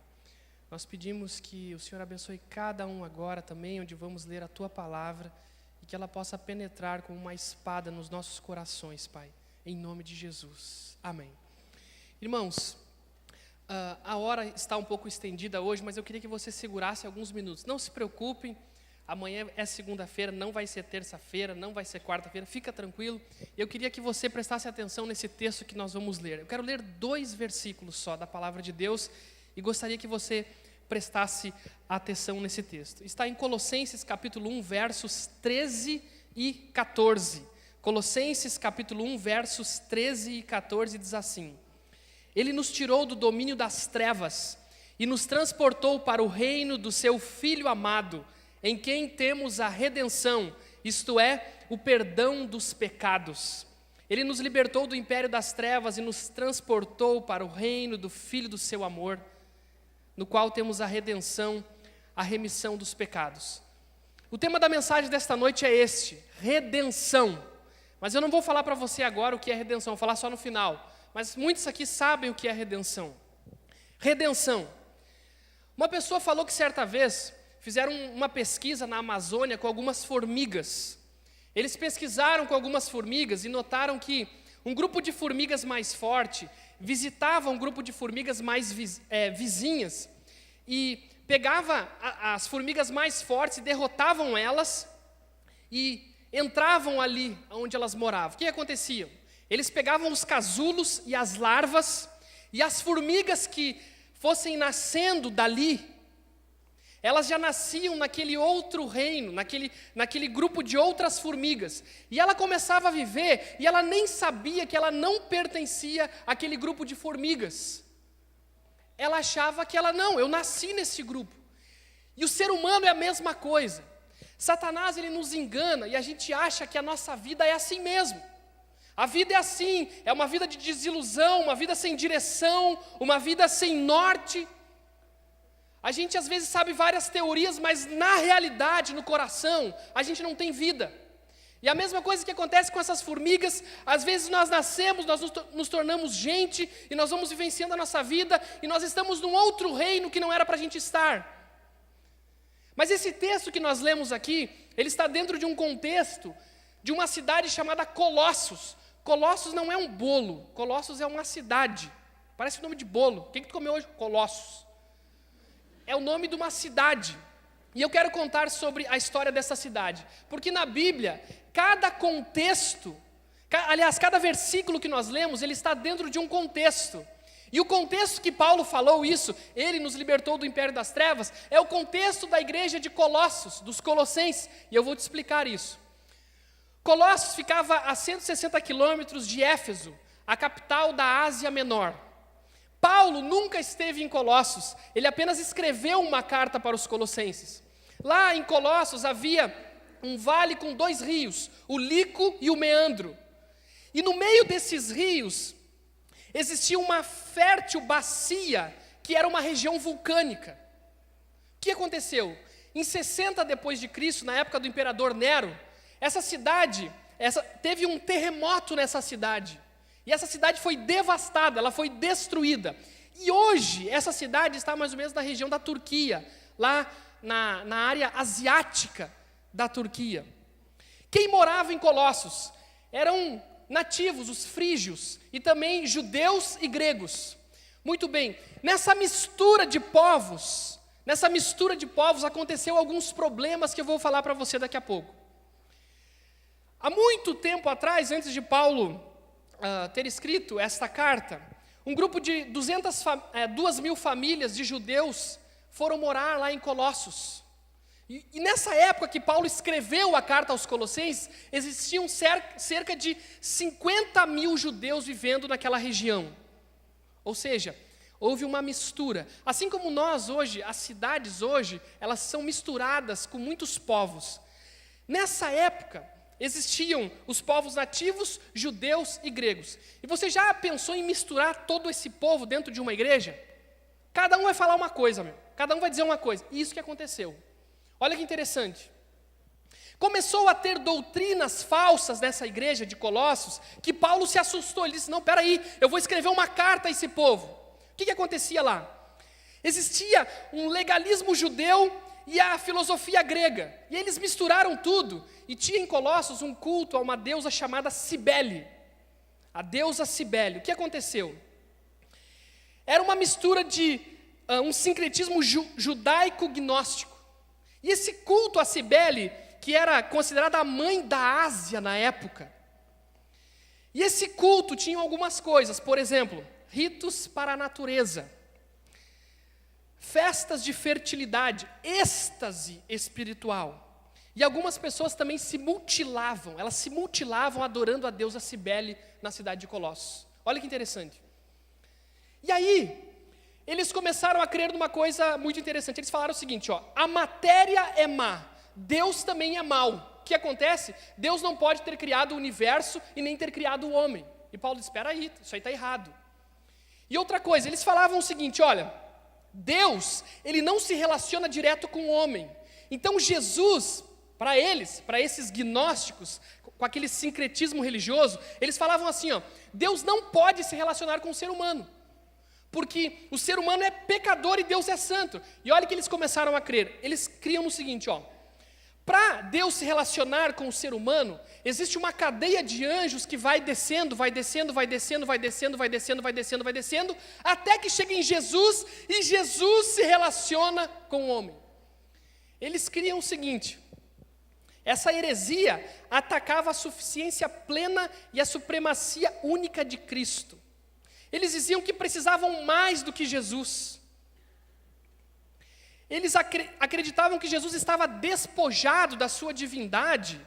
Nós pedimos que o Senhor abençoe cada um agora também, onde vamos ler a Tua Palavra, e que ela possa penetrar como uma espada nos nossos corações, Pai, em nome de Jesus. Amém. Irmãos, a hora está um pouco estendida hoje, mas eu queria que você segurasse alguns minutos. Não se preocupem, amanhã é segunda-feira, não vai ser terça-feira, não vai ser quarta-feira, fica tranquilo. Eu queria que você prestasse atenção nesse texto que nós vamos ler. Eu quero ler 2 versículos só da Palavra de Deus e gostaria que você prestasse atenção nesse texto. Está em Colossenses capítulo 1, versos 13 e 14. Colossenses capítulo 1, versos 13 e 14 diz assim: Ele nos tirou do domínio das trevas e nos transportou para o reino do seu Filho amado, em quem temos a redenção, isto é, o perdão dos pecados. Ele nos libertou do império das trevas e nos transportou para o reino do Filho do seu amor, no qual temos a redenção, a remissão dos pecados. O tema da mensagem desta noite é este: redenção. Mas eu não vou falar para você agora o que é redenção, vou falar só no final. Mas muitos aqui sabem o que é redenção. Redenção. Uma pessoa falou que certa vez fizeram uma pesquisa na Amazônia com algumas formigas. Eles pesquisaram com algumas formigas e notaram que um grupo de formigas mais forte visitava um grupo de formigas mais vizinhas e pegava as formigas mais fortes e derrotavam elas e entravam ali onde elas moravam. O que acontecia? Eles pegavam os casulos e as larvas, e as formigas que fossem nascendo dali, elas já nasciam naquele outro reino, naquele grupo de outras formigas. E ela começava a viver, e ela nem sabia que ela não pertencia àquele grupo de formigas. Ela achava que eu nasci nesse grupo. E o ser humano é a mesma coisa. Satanás, ele nos engana, e a gente acha que a nossa vida é assim mesmo. A vida é assim, é uma vida de desilusão, uma vida sem direção, uma vida sem norte. A gente às vezes sabe várias teorias, mas na realidade, no coração, a gente não tem vida. E a mesma coisa que acontece com essas formigas, às vezes nós nascemos, nós nos tornamos gente, e nós vamos vivenciando a nossa vida, e nós estamos num outro reino que não era para a gente estar. Mas esse texto que nós lemos aqui, ele está dentro de um contexto de uma cidade chamada Colossos. Colossos não é um bolo, Colossos é uma cidade. Parece o nome de bolo. O que tu comeu hoje? Colossos. É o nome de uma cidade. E eu quero contar sobre a história dessa cidade. Porque na Bíblia, cada contexto, aliás, cada versículo que nós lemos, ele está dentro de um contexto. E o contexto que Paulo falou isso, ele nos libertou do império das trevas, é o contexto da igreja de Colossos, dos Colossenses. E eu vou te explicar isso. Colossos ficava a 160 quilômetros de Éfeso, a capital da Ásia Menor. Paulo nunca esteve em Colossos, ele apenas escreveu uma carta para os colossenses. Lá em Colossos havia um vale com 2 rios, o Lico e o Meandro. E no meio desses rios existia uma fértil bacia, que era uma região vulcânica. O que aconteceu? Em 60 depois de Cristo, na época do imperador Nero, essa cidade, teve um terremoto nessa cidade. E essa cidade foi devastada, ela foi destruída. E hoje, essa cidade está mais ou menos na região da Turquia, lá na área asiática da Turquia. Quem morava em Colossos? Eram nativos, os frígios, e também judeus e gregos. Muito bem, nessa mistura de povos aconteceu alguns problemas que eu vou falar para você daqui a pouco. Há muito tempo atrás, antes de Paulo ter escrito esta carta, um grupo de 2.000 famílias de judeus foram morar lá em Colossos. E nessa época que Paulo escreveu a carta aos Colossenses, existiam cerca de 50.000 judeus vivendo naquela região. Ou seja, houve uma mistura. Assim como nós hoje, as cidades hoje, elas são misturadas com muitos povos. Nessa época, existiam os povos nativos, judeus e gregos. E você já pensou em misturar todo esse povo dentro de uma igreja? Cada um vai falar uma coisa, cada um vai dizer uma coisa. E isso que aconteceu. Olha que interessante. Começou a ter doutrinas falsas nessa igreja de Colossos, que Paulo se assustou. Ele disse, não, peraí, eu vou escrever uma carta a esse povo. O que acontecia lá? Existia um legalismo judeu e a filosofia grega. E eles misturaram tudo. E tinha em Colossos um culto a uma deusa chamada Cibele. A deusa Cibele. O que aconteceu? Era uma mistura de um sincretismo judaico-gnóstico. E esse culto a Cibele, que era considerada a mãe da Ásia na época. E esse culto tinha algumas coisas, por exemplo, ritos para a natureza, festas de fertilidade, êxtase espiritual. E algumas pessoas também se mutilavam, elas se mutilavam adorando a deusa Cibele na cidade de Colossos. Olha que interessante. E aí, eles começaram a crer numa coisa muito interessante. Eles falaram o seguinte, a matéria é má, Deus também é mau. O que acontece? Deus não pode ter criado o universo e nem ter criado o homem. E Paulo disse, espera aí, isso aí está errado. E outra coisa, eles falavam o seguinte, olha, Deus, ele não se relaciona direto com o homem. Então Jesus, para eles, para esses gnósticos, com aquele sincretismo religioso, eles falavam assim, Deus não pode se relacionar com o ser humano. Porque o ser humano é pecador e Deus é santo. E olha que eles começaram a crer. Eles criam no seguinte, para Deus se relacionar com o ser humano, existe uma cadeia de anjos que vai descendo, vai descendo, vai descendo, vai descendo, vai descendo, vai descendo, vai descendo, até que chega em Jesus, e Jesus se relaciona com o homem. Eles criam o seguinte, essa heresia atacava a suficiência plena e a supremacia única de Cristo. Eles diziam que precisavam mais do que Jesus. Eles acreditavam que Jesus estava despojado da sua divindade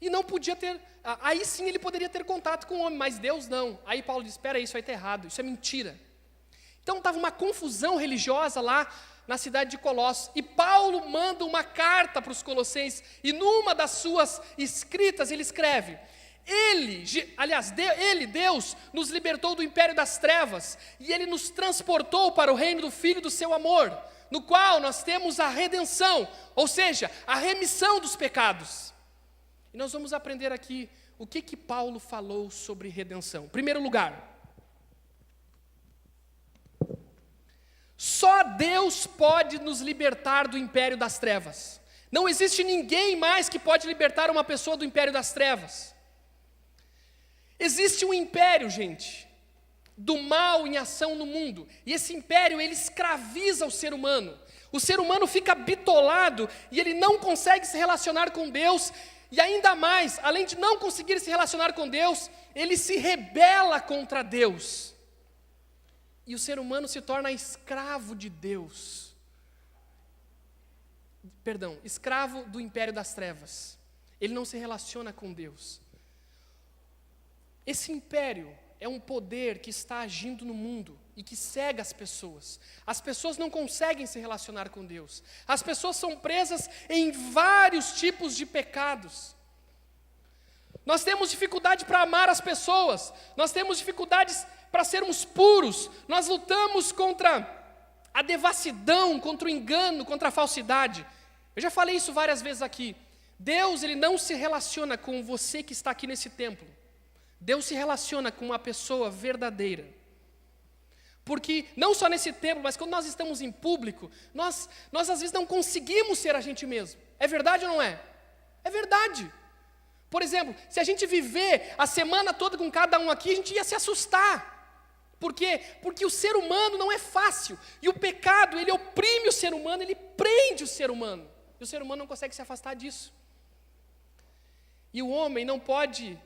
e não podia ter, aí sim ele poderia ter contato com o homem, mas Deus não. Aí Paulo diz, espera aí, isso aí está errado, isso é mentira. Então estava uma confusão religiosa lá na cidade de Colossos, e Paulo manda uma carta para os colossenses, e numa das suas escritas ele escreve, Deus, nos libertou do império das trevas, e Ele nos transportou para o reino do Filho do seu amor, no qual nós temos a redenção, ou seja, a remissão dos pecados. E nós vamos aprender aqui o que Paulo falou sobre redenção. Em primeiro lugar, só Deus pode nos libertar do império das trevas. Não existe ninguém mais que pode libertar uma pessoa do império das trevas. Existe um império, gente, do mal em ação no mundo. E esse império, ele escraviza o ser humano. O ser humano fica bitolado e ele não consegue se relacionar com Deus. E ainda mais, além de não conseguir se relacionar com Deus, ele se rebela contra Deus. E o ser humano se torna escravo de Deus. Escravo do império das trevas. Ele não se relaciona com Deus. Esse império é um poder que está agindo no mundo e que cega as pessoas. As pessoas não conseguem se relacionar com Deus. As pessoas são presas em vários tipos de pecados. Nós temos dificuldade para amar as pessoas. Nós temos dificuldades para sermos puros. Nós lutamos contra a devassidão, contra o engano, contra a falsidade. Eu já falei isso várias vezes aqui. Deus, ele não se relaciona com você que está aqui nesse templo. Deus se relaciona com uma pessoa verdadeira. Porque não só nesse templo, mas quando nós estamos em público, nós às vezes não conseguimos ser a gente mesmo. É verdade ou não é? É verdade. Por exemplo, se a gente viver a semana toda com cada um aqui, a gente ia se assustar. Por quê? Porque o ser humano não é fácil. E o pecado, ele oprime o ser humano, ele prende o ser humano. E o ser humano não consegue se afastar disso. E o homem não pode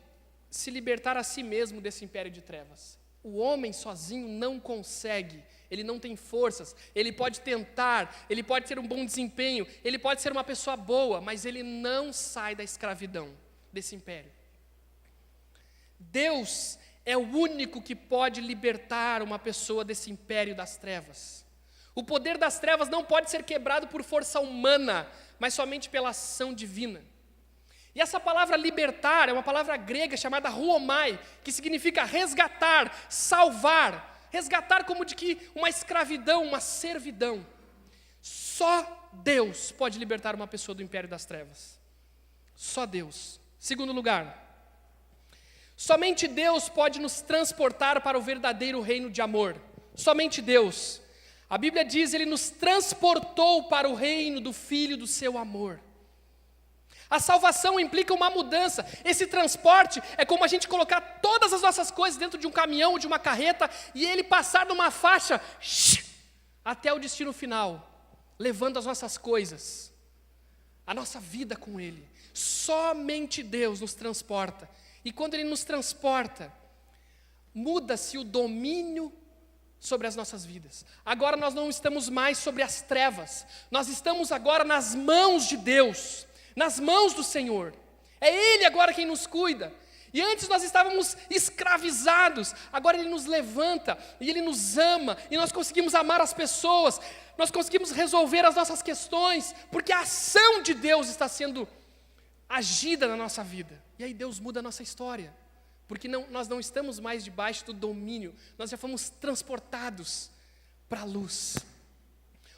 se libertar a si mesmo desse império de trevas. O homem sozinho não consegue, ele não tem forças, ele pode tentar, ele pode ter um bom desempenho, ele pode ser uma pessoa boa, mas ele não sai da escravidão desse império. Deus é o único que pode libertar uma pessoa desse império das trevas. O poder das trevas não pode ser quebrado por força humana, mas somente pela ação divina. E essa palavra libertar é uma palavra grega chamada huomai, que significa resgatar, salvar. Resgatar como de que uma escravidão, uma servidão. Só Deus pode libertar uma pessoa do império das trevas. Só Deus. Segundo lugar, somente Deus pode nos transportar para o verdadeiro reino de amor. Somente Deus. A Bíblia diz, Ele nos transportou para o reino do Filho do seu amor. A salvação implica uma mudança. Esse transporte é como a gente colocar todas as nossas coisas dentro de um caminhão ou de uma carreta e ele passar numa faixa até o destino final, levando as nossas coisas, a nossa vida com Ele. Somente Deus nos transporta. E quando Ele nos transporta, muda-se o domínio sobre as nossas vidas. Agora nós não estamos mais sobre as trevas. Nós estamos agora nas mãos de Deus, nas mãos do Senhor. É Ele agora quem nos cuida. E antes nós estávamos escravizados. Agora Ele nos levanta e Ele nos ama. E nós conseguimos amar as pessoas. Nós conseguimos resolver as nossas questões. Porque a ação de Deus está sendo agida na nossa vida. E aí Deus muda a nossa história. Porque nós não estamos mais debaixo do domínio. Nós já fomos transportados para a luz.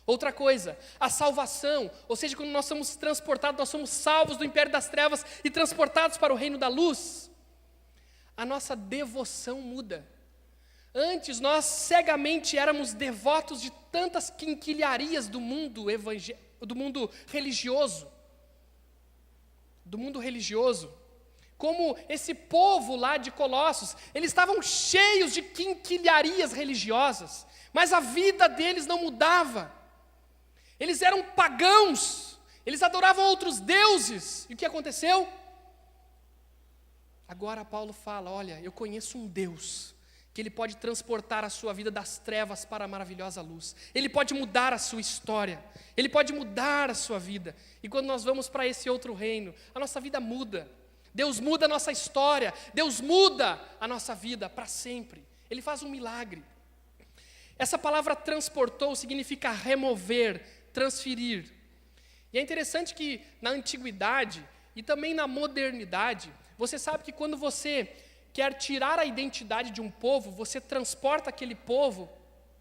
Outra coisa, a salvação, ou seja, quando nós somos transportados, nós somos salvos do império das trevas e transportados para o reino da luz, a nossa devoção muda. Antes nós cegamente éramos devotos de tantas quinquilharias do mundo religioso. Como esse povo lá de Colossos, eles estavam cheios de quinquilharias religiosas, mas a vida deles não mudava. Eles eram pagãos, eles adoravam outros deuses. E o que aconteceu? Agora Paulo fala, olha, eu conheço um Deus, que Ele pode transportar a sua vida das trevas para a maravilhosa luz. Ele pode mudar a sua história, Ele pode mudar a sua vida. E quando nós vamos para esse outro reino, a nossa vida muda. Deus muda a nossa história, Deus muda a nossa vida para sempre. Ele faz um milagre. Essa palavra transportou significa remover, transferir. E é interessante que na antiguidade e também na modernidade, você sabe que quando você quer tirar a identidade de um povo, você transporta aquele povo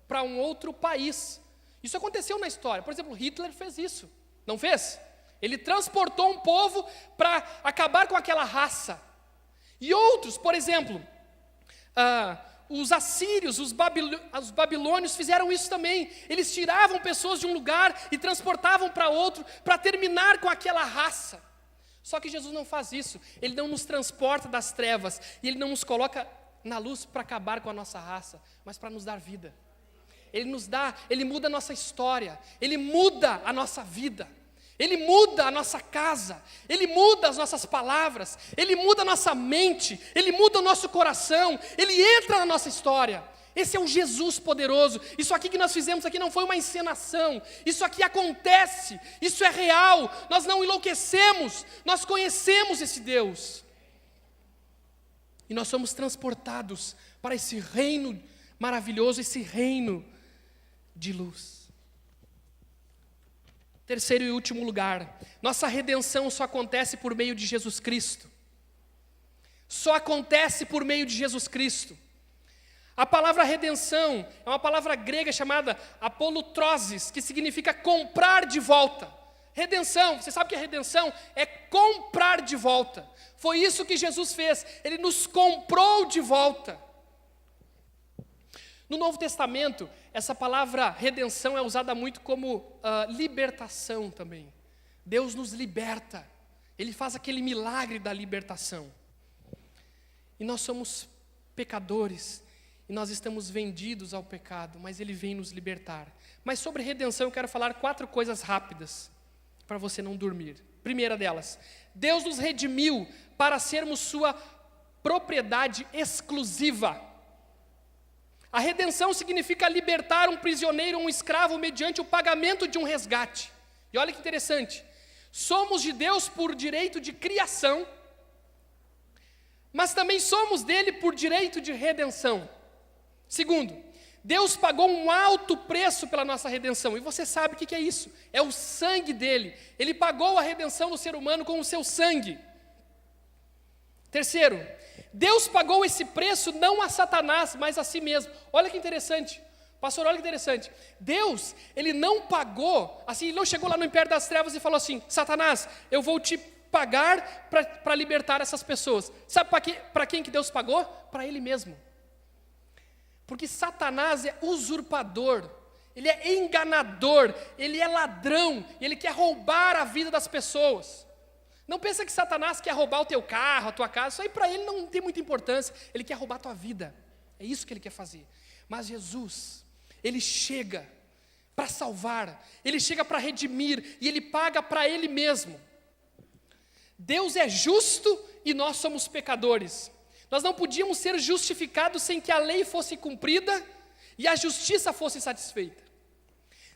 para um outro país. Isso aconteceu na história. Por exemplo, Hitler fez isso, não fez? Ele transportou um povo para acabar com aquela raça. E outros, por exemplo, os assírios, os babilônios fizeram isso também. Eles tiravam pessoas de um lugar e transportavam para outro para terminar com aquela raça. Só que Jesus não faz isso. Ele não nos transporta das trevas e Ele não nos coloca na luz para acabar com a nossa raça, mas para nos dar vida. Ele muda a nossa história, Ele muda a nossa vida. Ele muda a nossa casa, Ele muda as nossas palavras, Ele muda a nossa mente, Ele muda o nosso coração, Ele entra na nossa história. Esse é o Jesus poderoso. Isso aqui que nós fizemos aqui não foi uma encenação. Isso aqui acontece, isso é real. Nós não enlouquecemos, nós conhecemos esse Deus. E nós somos transportados para esse reino maravilhoso, esse reino de luz. Terceiro e último lugar, nossa redenção só acontece por meio de Jesus Cristo. Só acontece por meio de Jesus Cristo. A palavra redenção é uma palavra grega chamada apolutrosis, que significa comprar de volta. Redenção, você sabe que a redenção é comprar de volta. Foi isso que Jesus fez, Ele nos comprou de volta. No Novo Testamento, essa palavra redenção é usada muito como libertação também. Deus nos liberta. Ele faz aquele milagre da libertação. E nós somos pecadores. E nós estamos vendidos ao pecado. Mas Ele vem nos libertar. Mas sobre redenção eu quero falar 4 coisas rápidas. Para você não dormir. Primeira delas. Deus nos redimiu para sermos sua propriedade exclusiva. A redenção significa libertar um prisioneiro ou um escravo mediante o pagamento de um resgate. E olha que interessante, somos de Deus por direito de criação, mas também somos dele por direito de redenção. Segundo, Deus pagou um alto preço pela nossa redenção, e você sabe o que é isso, é o sangue dele. Ele pagou a redenção do ser humano com o seu sangue. Terceiro, Deus pagou esse preço não a Satanás, mas a si mesmo. Olha que interessante. Pastor, olha que interessante. Deus, ele não pagou, assim, ele não chegou lá no império das trevas e falou assim: Satanás, eu vou te pagar para libertar essas pessoas. Sabe para quem que Deus pagou? Para ele mesmo. Porque Satanás é usurpador, ele é enganador, ele é ladrão, ele quer roubar a vida das pessoas. Não pensa que Satanás quer roubar o teu carro, a tua casa, isso aí para ele não tem muita importância, ele quer roubar a tua vida, é isso que ele quer fazer. Mas Jesus, ele chega para salvar, ele chega para redimir, e ele paga para ele mesmo. Deus é justo e nós somos pecadores. Nós não podíamos ser justificados sem que a lei fosse cumprida e a justiça fosse satisfeita.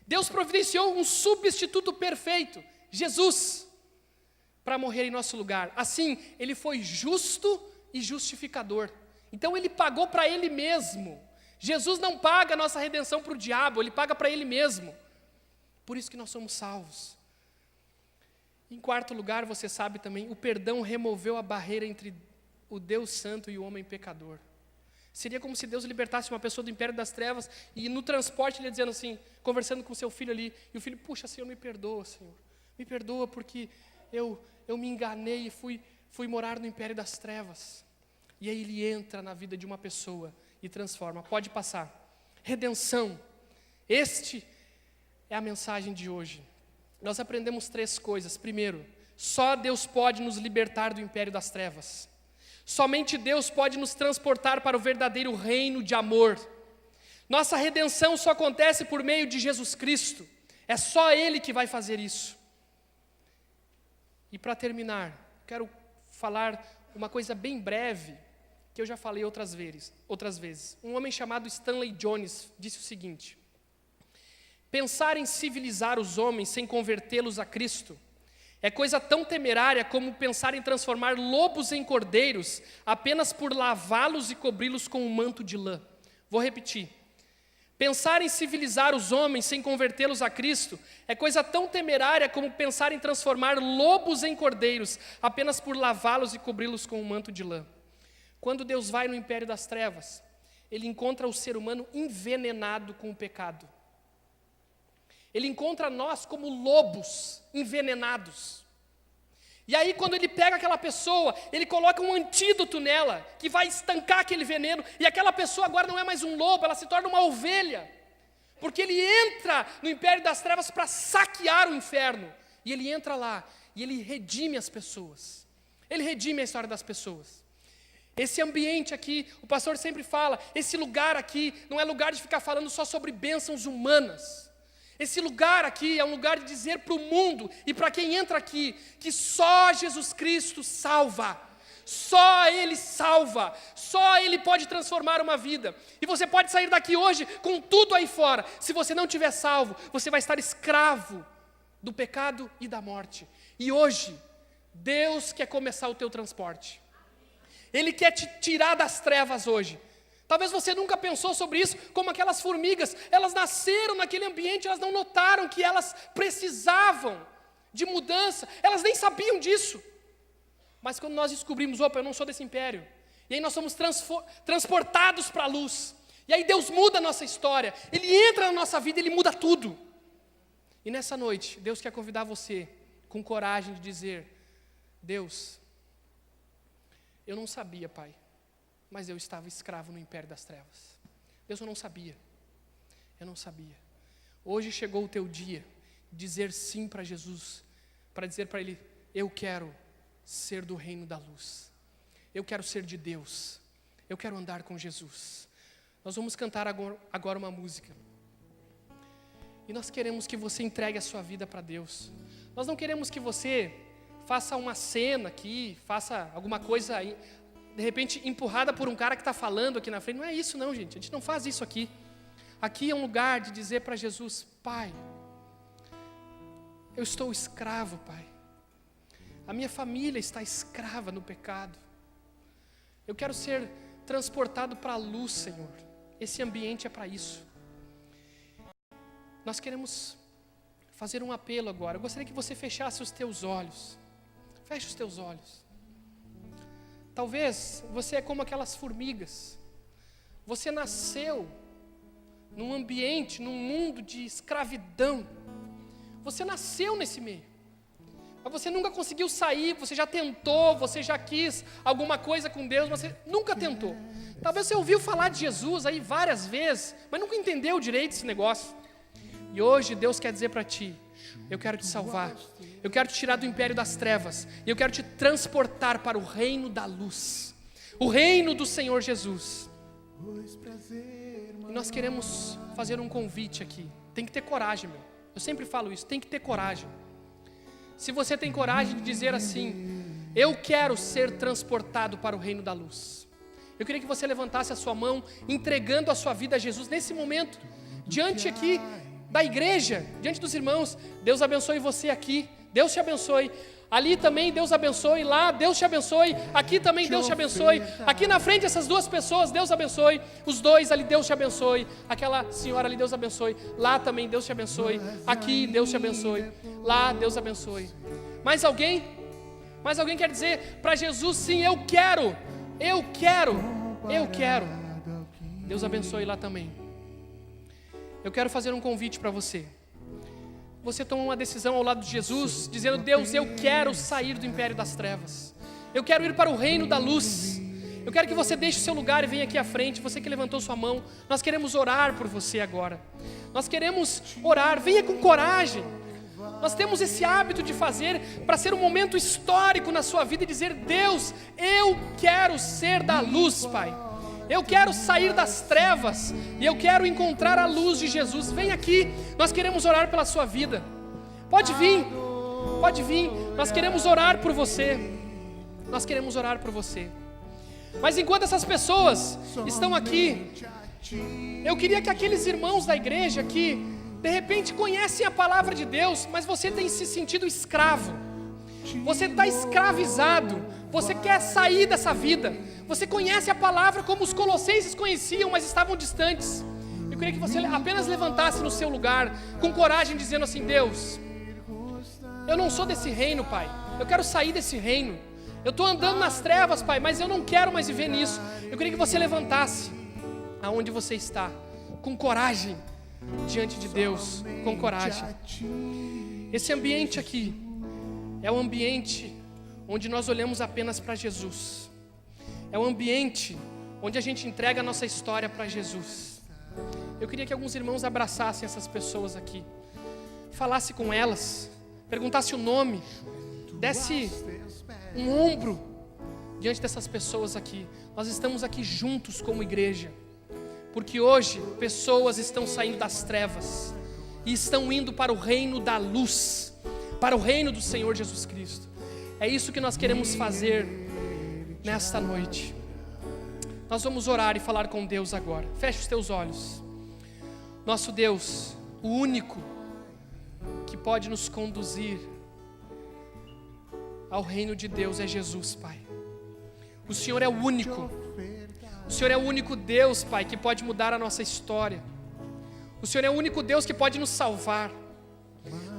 Deus providenciou um substituto perfeito, Jesus, para morrer em nosso lugar. Assim, ele foi justo e justificador. Então ele pagou para ele mesmo. Jesus não paga a nossa redenção para o diabo, ele paga para ele mesmo. Por isso que nós somos salvos. Em quarto lugar, você sabe também, o perdão removeu a barreira entre o Deus santo e o homem pecador. Seria como se Deus libertasse uma pessoa do império das trevas e no transporte ele ia dizendo assim, conversando com seu filho ali, e o filho: puxa, Senhor, me perdoa, Senhor. Me perdoa porque eu me enganei e fui morar no império das trevas. E aí ele entra na vida de uma pessoa e transforma. Pode passar. Redenção. Este é a mensagem de hoje. Nós aprendemos 3 coisas. Primeiro, só Deus pode nos libertar do império das trevas. Somente Deus pode nos transportar para o verdadeiro reino de amor. Nossa redenção só acontece por meio de Jesus Cristo. É só Ele que vai fazer isso. E para terminar, quero falar uma coisa bem breve, que eu já falei outras vezes. Um homem chamado Stanley Jones disse o seguinte: pensar em civilizar os homens sem convertê-los a Cristo é coisa tão temerária como pensar em transformar lobos em cordeiros apenas por lavá-los e cobri-los com um manto de lã. Vou repetir. Pensar em civilizar os homens sem convertê-los a Cristo é coisa tão temerária como pensar em transformar lobos em cordeiros apenas por lavá-los e cobri-los com um manto de lã. Quando Deus vai no império das trevas, Ele encontra o ser humano envenenado com o pecado. Ele encontra nós como lobos envenenados. E aí quando Ele pega aquela pessoa, Ele coloca um antídoto nela, que vai estancar aquele veneno, e aquela pessoa agora não é mais um lobo, ela se torna uma ovelha. Porque Ele entra no império das trevas para saquear o inferno. E Ele entra lá, e Ele redime as pessoas. Ele redime a história das pessoas. Esse ambiente aqui, o pastor sempre fala, esse lugar aqui não é lugar de ficar falando só sobre bênçãos humanas. Esse lugar aqui é um lugar de dizer para o mundo e para quem entra aqui, que só Jesus Cristo salva. Só Ele salva, só Ele pode transformar uma vida. E você pode sair daqui hoje com tudo aí fora. Se você não tiver salvo, você vai estar escravo do pecado e da morte. E hoje, Deus quer começar o teu transporte. Ele quer te tirar das trevas hoje. Talvez você nunca pensou sobre isso, como aquelas formigas. Elas nasceram naquele ambiente, elas não notaram que elas precisavam de mudança. Elas nem sabiam disso. Mas quando nós descobrimos, opa, eu não sou desse império. E aí nós somos transportados para a luz. E aí Deus muda a nossa história. Ele entra na nossa vida, Ele muda tudo. E nessa noite, Deus quer convidar você com coragem de dizer: Deus, eu não sabia, Pai, mas eu estava escravo no império das trevas. Deus, eu não sabia. Eu não sabia. Hoje chegou o teu dia de dizer sim para Jesus, para dizer para Ele: eu quero ser do reino da luz. Eu quero ser de Deus. Eu quero andar com Jesus. Nós vamos cantar agora uma música. E nós queremos que você entregue a sua vida para Deus. Nós não queremos que você faça uma cena aqui, faça alguma coisa aí, de repente empurrada por um cara que está falando aqui na frente. Não é isso não, gente. A gente não faz isso aqui. Aqui é um lugar de dizer para Jesus: Pai, eu estou escravo, Pai. A minha família está escrava no pecado. Eu quero ser transportado para a luz, Senhor. Esse ambiente é para isso. Nós queremos fazer um apelo agora. Eu gostaria que você fechasse os teus olhos. Feche os teus olhos. Talvez você é como aquelas formigas. Você nasceu num ambiente, num mundo de escravidão. Você nasceu nesse meio. Mas você nunca conseguiu sair, você já tentou, você já quis alguma coisa com Deus, mas você nunca tentou. Talvez você ouviu falar de Jesus aí várias vezes, mas nunca entendeu direito esse negócio. E hoje Deus quer dizer para ti: eu quero te salvar, eu quero te tirar do império das trevas, e eu quero te transportar para o reino da luz, o reino do Senhor Jesus. E nós queremos fazer um convite aqui. Tem que ter coragem, meu. Eu sempre falo isso, tem que ter coragem. Se você tem coragem de dizer assim: eu quero ser transportado para o reino da luz, eu queria que você levantasse a sua mão, entregando a sua vida a Jesus nesse momento, diante aqui da igreja, diante dos irmãos. Deus abençoe você aqui, Deus te abençoe. Ali também Deus abençoe, lá Deus te abençoe, aqui também Deus te abençoe, aqui na frente essas duas pessoas Deus abençoe, os dois ali Deus te abençoe, aquela senhora ali Deus abençoe, lá também Deus te abençoe, aqui Deus te abençoe, lá Deus abençoe. Mais alguém? Mais alguém quer dizer para Jesus: sim, eu quero. Deus abençoe lá também. Eu quero fazer um convite para você. Você toma uma decisão ao lado de Jesus, dizendo: Deus, eu quero sair do império das trevas, eu quero ir para o reino da luz. Eu quero que você deixe o seu lugar e venha aqui à frente. Você que levantou sua mão, nós queremos orar por você agora. Nós queremos orar, venha com coragem. Nós temos esse hábito de fazer para ser um momento histórico na sua vida e dizer: Deus, eu quero ser da luz, Pai. Eu quero sair das trevas e eu quero encontrar a luz de Jesus. Vem aqui, nós queremos orar pela sua vida. Pode vir, nós queremos orar por você. Nós queremos orar por você. Mas enquanto essas pessoas estão aqui, eu queria que aqueles irmãos da igreja que de repente conhecem a palavra de Deus, mas você tem se sentido escravo, você está escravizado, você quer sair dessa vida, você conhece a palavra como os colossenses conheciam, mas estavam distantes. Eu queria que você apenas levantasse no seu lugar, com coragem, dizendo assim: Deus, eu não sou desse reino, Pai, eu quero sair desse reino. Eu estou andando nas trevas, Pai, mas eu não quero mais viver nisso. Eu queria que você levantasse aonde você está, com coragem, diante de Deus, com coragem. Esse ambiente aqui é um ambiente onde nós olhamos apenas para Jesus. É um ambiente onde a gente entrega a nossa história para Jesus. Eu queria que alguns irmãos abraçassem essas pessoas aqui, falasse com elas, perguntasse o nome, desse um ombro diante dessas pessoas aqui. Nós estamos aqui juntos como igreja, porque hoje pessoas estão saindo das trevas e estão indo para o reino da luz, para o reino do Senhor Jesus Cristo. É isso que nós queremos fazer nesta noite. Nós vamos orar e falar com Deus agora. Feche os teus olhos. Nosso Deus, o único que pode nos conduzir ao reino de Deus é Jesus, Pai. O Senhor é o único. O Senhor é o único Deus, Pai, que pode mudar a nossa história. O Senhor é o único Deus que pode nos salvar.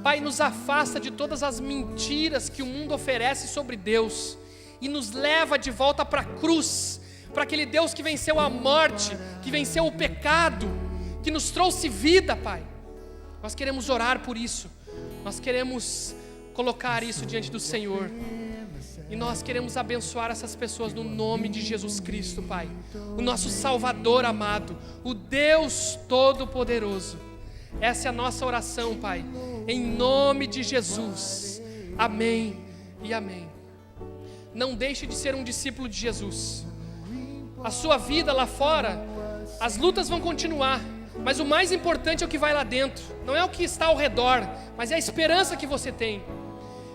Pai, nos afasta de todas as mentiras que o mundo oferece sobre Deus e nos leva de volta para a cruz, para aquele Deus que venceu a morte, que venceu o pecado, que nos trouxe vida, Pai. Nós queremos orar por isso. Nós queremos colocar isso diante do Senhor. E nós queremos abençoar essas pessoas no nome de Jesus Cristo, Pai. O nosso Salvador amado, o Deus Todo-Poderoso. Essa é a nossa oração, Pai, em nome de Jesus. Amém e amém. Não deixe de ser um discípulo de Jesus. A sua vida lá fora, as lutas vão continuar, mas o mais importante é o que vai lá dentro. Não é o que está ao redor, mas é a esperança que você tem.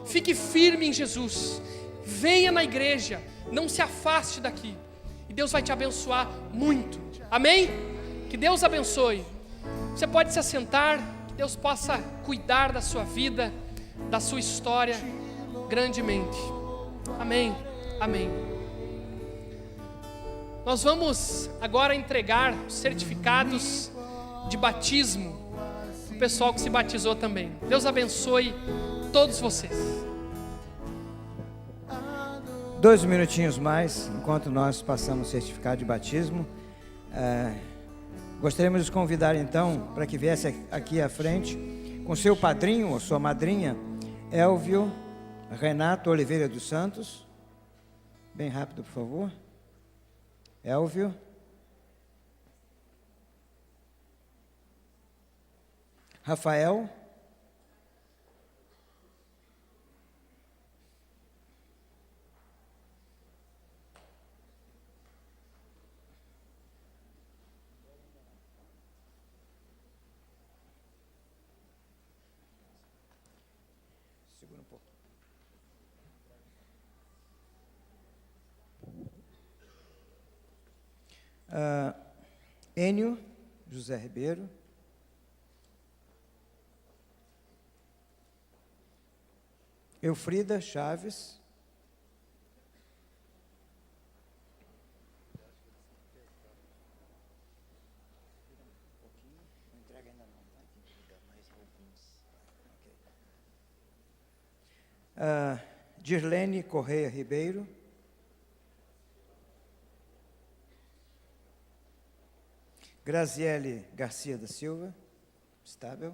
Fique firme em Jesus. Venha na igreja, não se afaste daqui, e Deus vai te abençoar muito. Amém? Que Deus abençoe. Você pode se assentar, que Deus possa cuidar da sua vida, da sua história grandemente. Amém, amém. Nós vamos agora entregar os certificados de batismo para o pessoal que se batizou também. Deus abençoe todos vocês. 2 minutinhos mais, enquanto nós passamos o certificado de batismo. Gostaríamos de os convidar então para que viesse aqui à frente com seu padrinho ou sua madrinha, Elvio Renato Oliveira dos Santos. Bem rápido, por favor. Elvio. Rafael. Segura um pouco. Enio José Ribeiro. Eufrida Chaves. Dirlene Correia Ribeiro. Graziele Garcia da Silva, estável.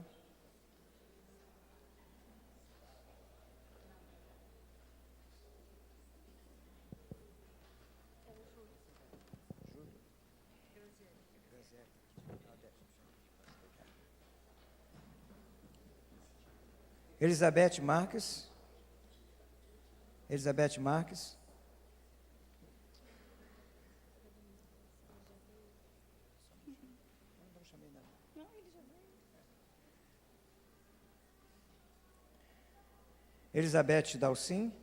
Elizabeth Marques. Elizabeth Marques. Elizabeth Dalcin.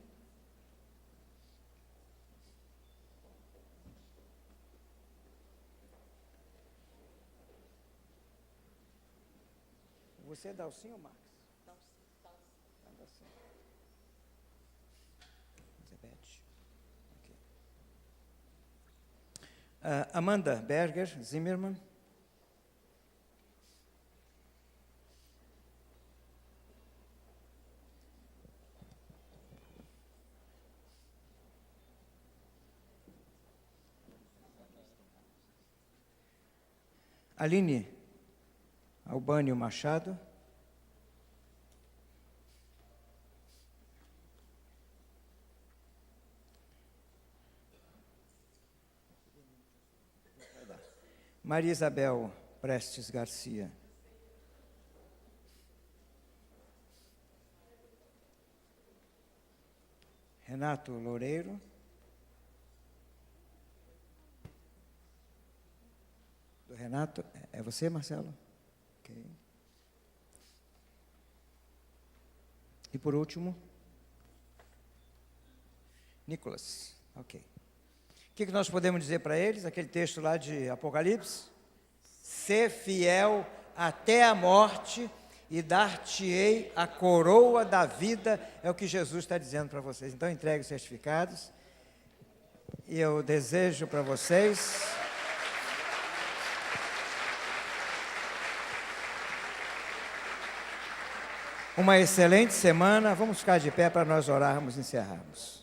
Você é Dalcin ou Marques? Dalcin. Elizabeth. Okay. Amanda Berger Zimmermann. Aline Albânio Machado. Maria Isabel Prestes Garcia. Renato Loureiro. Do Renato, é você, Marcelo? Ok. E por último, Nicolas. Ok. O que nós podemos dizer para eles? Aquele texto lá de Apocalipse. Ser fiel até a morte e dar-te-ei a coroa da vida, é o que Jesus está dizendo para vocês. Então entregue os certificados. E eu desejo para vocês uma excelente semana. Vamos ficar de pé para nós orarmos e encerrarmos.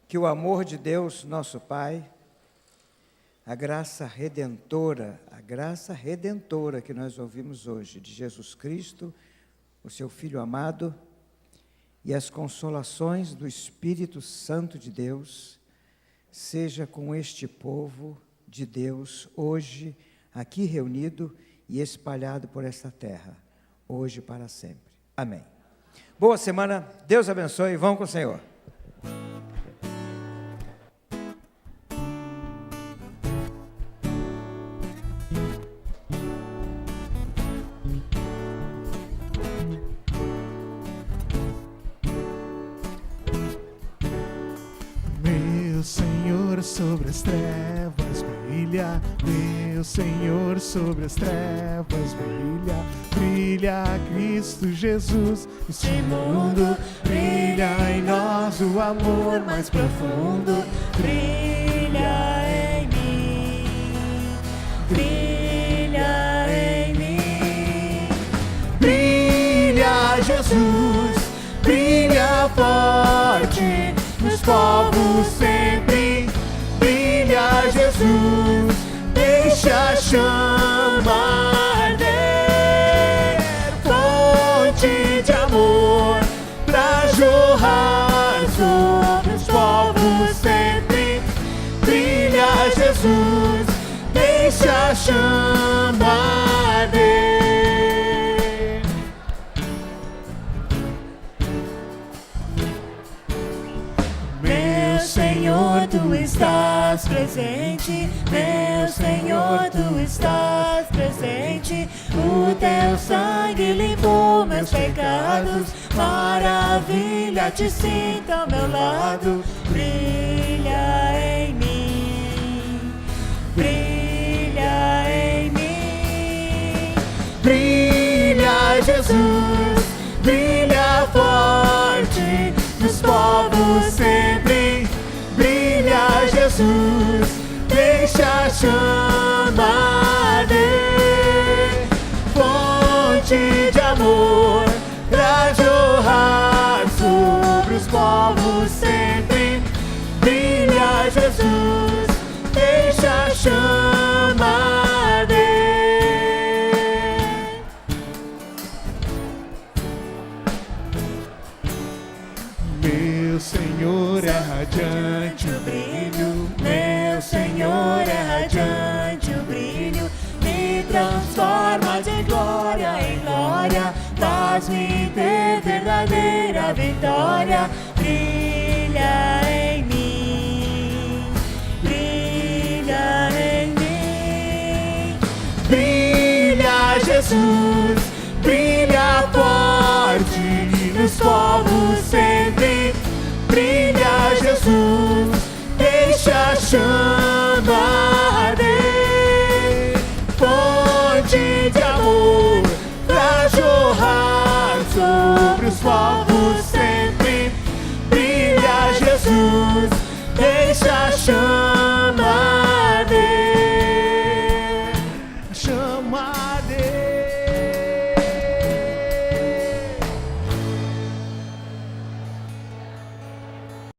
Que o amor de Deus, nosso Pai, a graça redentora que nós ouvimos hoje, de Jesus Cristo, o seu Filho amado, e as consolações do Espírito Santo de Deus, seja com este povo de Deus, hoje, aqui reunido e espalhado por esta terra, hoje e para sempre. Amém. Boa semana, Deus abençoe, vão com o Senhor. Meu Senhor, sobre as trevas brilha, meu Senhor, sobre as trevas brilha, brilha Cristo Jesus, este mundo, brilha em nós o amor mais profundo, Brilha em mim, brilha em mim. brilha Jesus, brilha forte, nos povos sempre brilha Jesus, deixa a chama arder, fonte de amor pra jorrar sobre os povos sempre brilha Jesus, deixa a chama arder. Meu Senhor, tu estás presente, meu Senhor, tu estás presente, o teu sangue limpou meus pecados, maravilha te sinto ao meu lado, brilha em mim, brilha em mim, brilha Jesus, brilha forte, nos povos sempre brilha Jesus, deixa a chama arder, fonte de amor pra jorrar sobre os povos sempre brilha Jesus, deixa a chama arder. Meu Senhor é radiante o brilho, Meu Senhor é radiante o brilho, me transforma de glória em glória, faz-me ter verdadeira vitória, brilha em mim, brilha em mim, brilha Jesus, brilha forte, nos povos sempre brilha Jesus, deixa a chama arder, fonte de amor pra jorrar sobre os povos